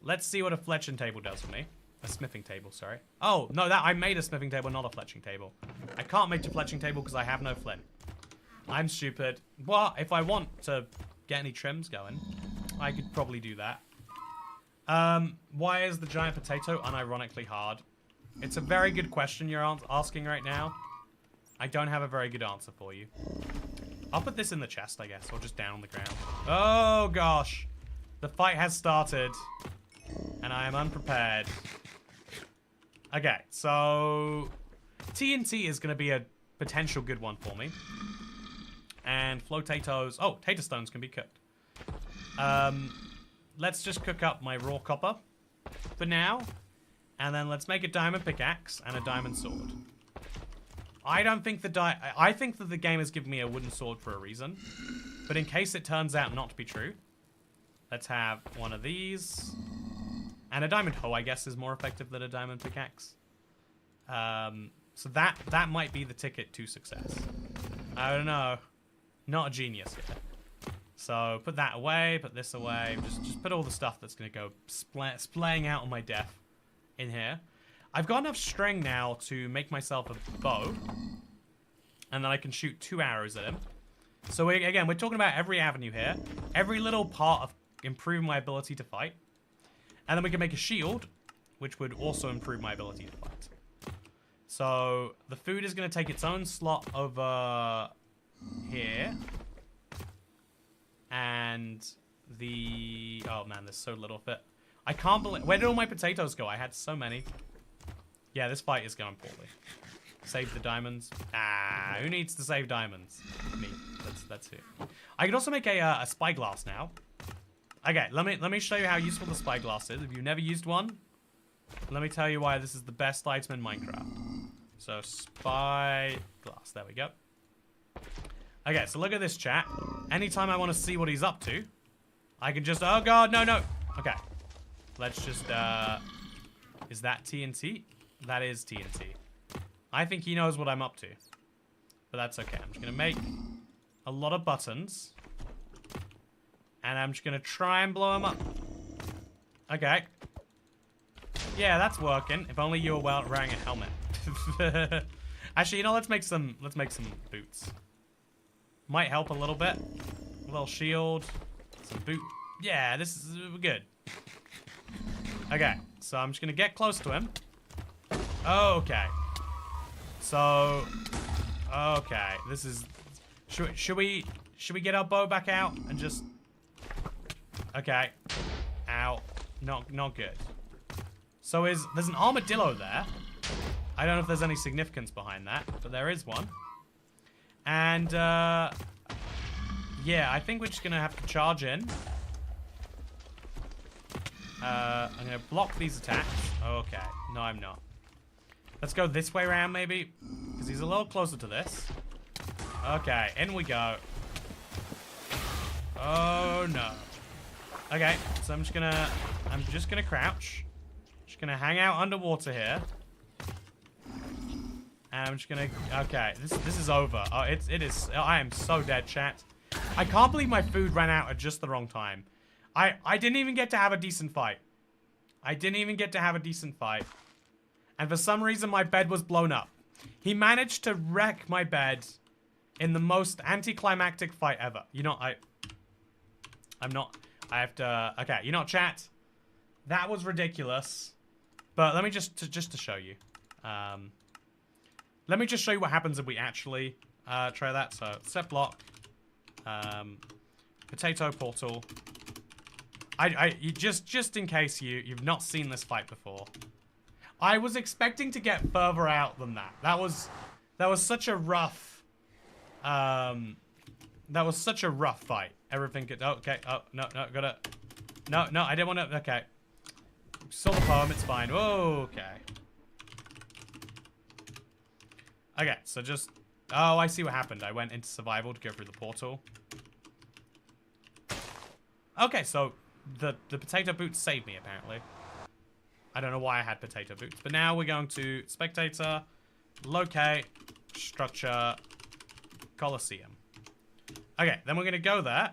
Let's see what a fletching table does for me. A smithing table, sorry. Oh, no, I made a smithing table, not a fletching table. I can't make a fletching table because I have no flint. I'm stupid. Well, if I want to get any trims going, I could probably do that. Why is the giant potato unironically hard? It's a very good question you're asking right now. I don't have a very good answer for you. I'll put this in the chest, I guess, or just down on the ground. Oh, gosh. The fight has started, and I am unprepared. Okay, so TNT is going to be a potential good one for me. And flotatoes. Oh, tater stones can be cooked. Let's just cook up my raw copper for now. And then let's make a diamond pickaxe and a diamond sword. I don't think I think that the game has given me a wooden sword for a reason. But in case it turns out not to be true, let's have one of these. And a diamond hoe, I guess, is more effective than a diamond pickaxe. So that might be the ticket to success. I don't know. Not a genius here. So put that away, put this away. Just put all the stuff that's going to go splaying out on my death in here. I've got enough string now to make myself a bow. And then I can shoot 2 arrows at him. So again, we're talking about every avenue here. Every little part of improving my ability to fight. And then we can make a shield, which would also improve my ability to fight. So the food is going to take its own slot over here. And oh man, there's so little of it. I can't believe, where did all my potatoes go? I had so many. Yeah, this fight is going poorly. Save the diamonds. Ah, who needs to save diamonds? Me. That's who. I can also make a spyglass now. Okay, let me show you how useful the spyglass is. If you've never used one, let me tell you why this is the best item in Minecraft. So spyglass, there we go. Okay, so look at this, chat. Anytime I want to see what he's up to, I can just, oh god, no. Okay, let's just, is that TNT? That is TNT. I think he knows what I'm up to, but that's okay. I'm just gonna make a lot of buttons, and I'm just gonna try and blow him up. Okay. Yeah, that's working. If only you were wearing a helmet. Actually, you know, let's make some boots. Might help a little bit. A little shield, some boot. Yeah, this is good. Okay, so I'm just gonna get close to him. Okay. So, okay, this is. Should we get our bow back out and just? Okay. Ow. Not good. So there's an armadillo there. I don't know if there's any significance behind that, but there is one. And yeah, I think we're just gonna have to charge in. I'm gonna block these attacks. Okay. No, I'm not. Let's go this way around, maybe, because he's a little closer to this. Okay, in we go. Oh no. Okay, so I'm just gonna crouch. Just gonna hang out underwater here. And I'm just gonna, okay, this is over. Oh, it is, I am so dead, chat. I can't believe my food ran out at just the wrong time. I didn't even get to have a decent fight. I didn't even get to have a decent fight. And for some reason, my bed was blown up. He managed to wreck my bed in the most anticlimactic fight ever. You know, I'm not... I have to... Okay, you know what, chat? That was ridiculous. But let me just to show you. Let me just show you what happens if we actually try that. So, set block. Potato portal. You just in case you've not seen this fight before. I was expecting to get further out than that. That was such a rough fight. Everything could... Oh, okay. Oh, no, gotta... No, I didn't want to... Okay. Saw the poem, it's fine. Whoa, okay. Okay, so just... Oh, I see what happened. I went into survival to go through the portal. Okay, so the potato boots saved me, apparently. I don't know why I had potato boots. But now we're going to spectator, locate, structure, Colosseum. Okay, then we're going to go there.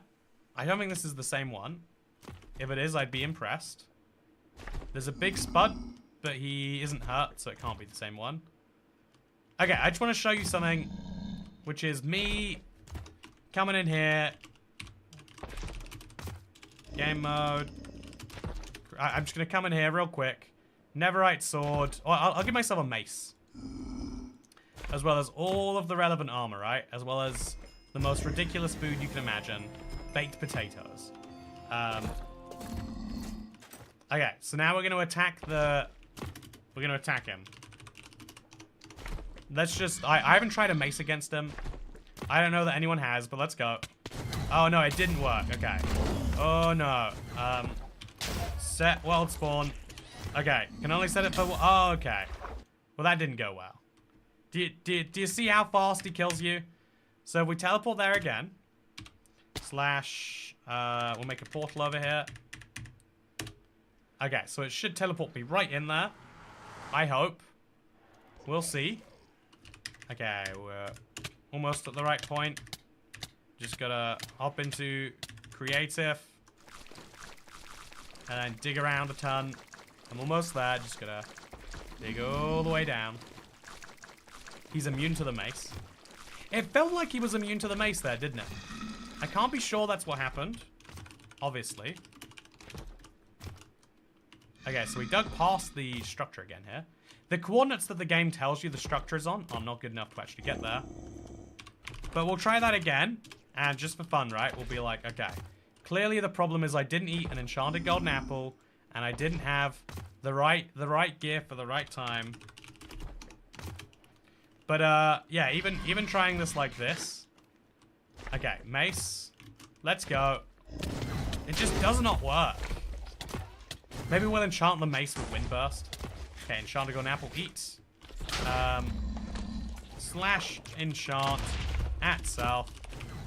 I don't think this is the same one. If it is, I'd be impressed. There's a big Spud, but he isn't hurt, so it can't be the same one. Okay, I just want to show you something, which is me coming in here. Game mode. I'm just going to come in here real quick. Neverite sword. Oh, I'll give myself a mace. As well as all of the relevant armor, right? As well as the most ridiculous food you can imagine. Baked potatoes. Okay, so now we're going to attack the... We're going to attack him. Let's just... I haven't tried a mace against him. I don't know that anyone has, but let's go. Oh, no, it didn't work. Okay. Oh, no. Set world spawn. Okay, can only set it for... Oh, okay. Well, that didn't go well. Do you see how fast he kills you? So if we teleport there again. Slash... we'll make a portal over here. Okay, so it should teleport me right in there. I hope. We'll see. Okay, we're almost at the right point. Just gotta hop into creative. And then dig around a ton. I'm almost there. Just gotta dig all the way down. He's immune to the mace. It felt like he was immune to the mace there, didn't it? I can't be sure that's what happened. Obviously. Okay, so we dug past the structure again here. The coordinates that the game tells you the structure is on are not good enough to actually get there. But we'll try that again. And just for fun, right? We'll be like, okay. Clearly the problem is I didn't eat an enchanted golden apple. And I didn't have the right gear for the right time. But, yeah, even trying this like this. Okay, mace. Let's go. It just does not work. Maybe we'll enchant the mace with Windburst. Okay, enchanted golden apple, eat. Slash enchant at self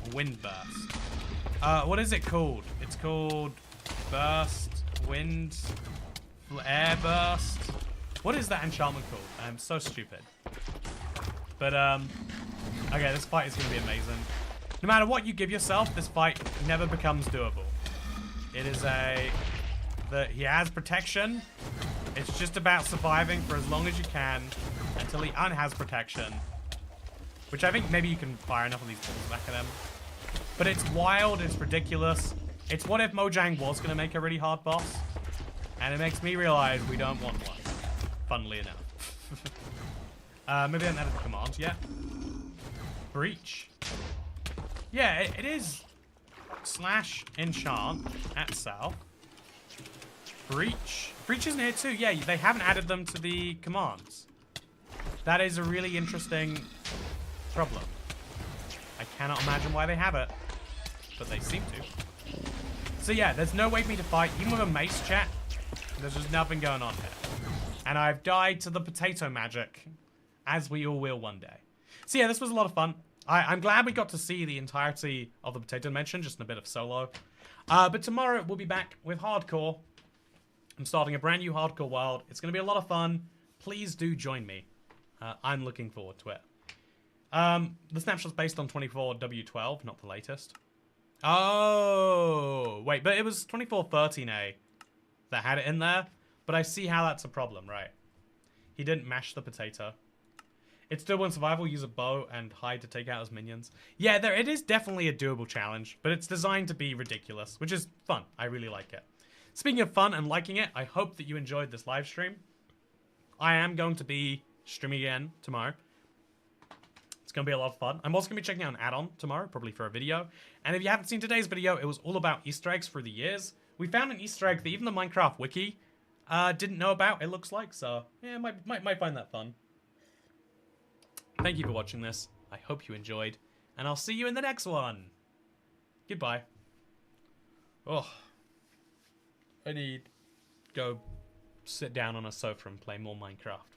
Windburst. What is it called? It's called burst, wind, air burst. What is that enchantment called? I'm so stupid. But, okay, this fight is going to be amazing. No matter what you give yourself, this fight never becomes doable. It is he has protection. It's just about surviving for as long as you can until he unhas protection. Which I think maybe you can fire enough of these balls back at him. But it's wild, it's ridiculous. It's what if Mojang was going to make a really hard boss. And it makes me realize we don't want one. Funnily enough. Maybe I haven't added the command yet. Breach. Yeah, it is slash enchant at self. Breach. Breach isn't here too. Yeah, they haven't added them to the commands. That is a really interesting problem. I cannot imagine why they have it, but they seem to. So yeah, there's no way for me to fight, even with a mace, chat. There's just nothing going on here. And I've died to the potato magic, as we all will one day. So yeah, this was a lot of fun. I'm glad we got to see the entirety of the potato dimension, just in a bit of solo. But tomorrow we'll be back with hardcore. I'm starting a brand new hardcore world. It's going to be a lot of fun. Please do join me. I'm looking forward to it. The snapshot's based on 24W12, not the latest. Oh, wait, but it was 2413A that had it in there. But I see how that's a problem, right? He didn't mash the potato. It's doable in survival. Use a bow and hide to take out as minions. Yeah, it is definitely a doable challenge, but it's designed to be ridiculous, which is fun. I really like it. Speaking of fun and liking it, I hope that you enjoyed this live stream. I am going to be streaming again tomorrow. It's going to be a lot of fun. I'm also going to be checking out an add-on tomorrow, probably for a video. And if you haven't seen today's video, it was all about Easter eggs through the years. We found an Easter egg that even the Minecraft wiki didn't know about, it looks like. So, yeah, might find that fun. Thank you for watching this. I hope you enjoyed. And I'll see you in the next one. Goodbye. Oh. I need to go sit down on a sofa and play more Minecraft.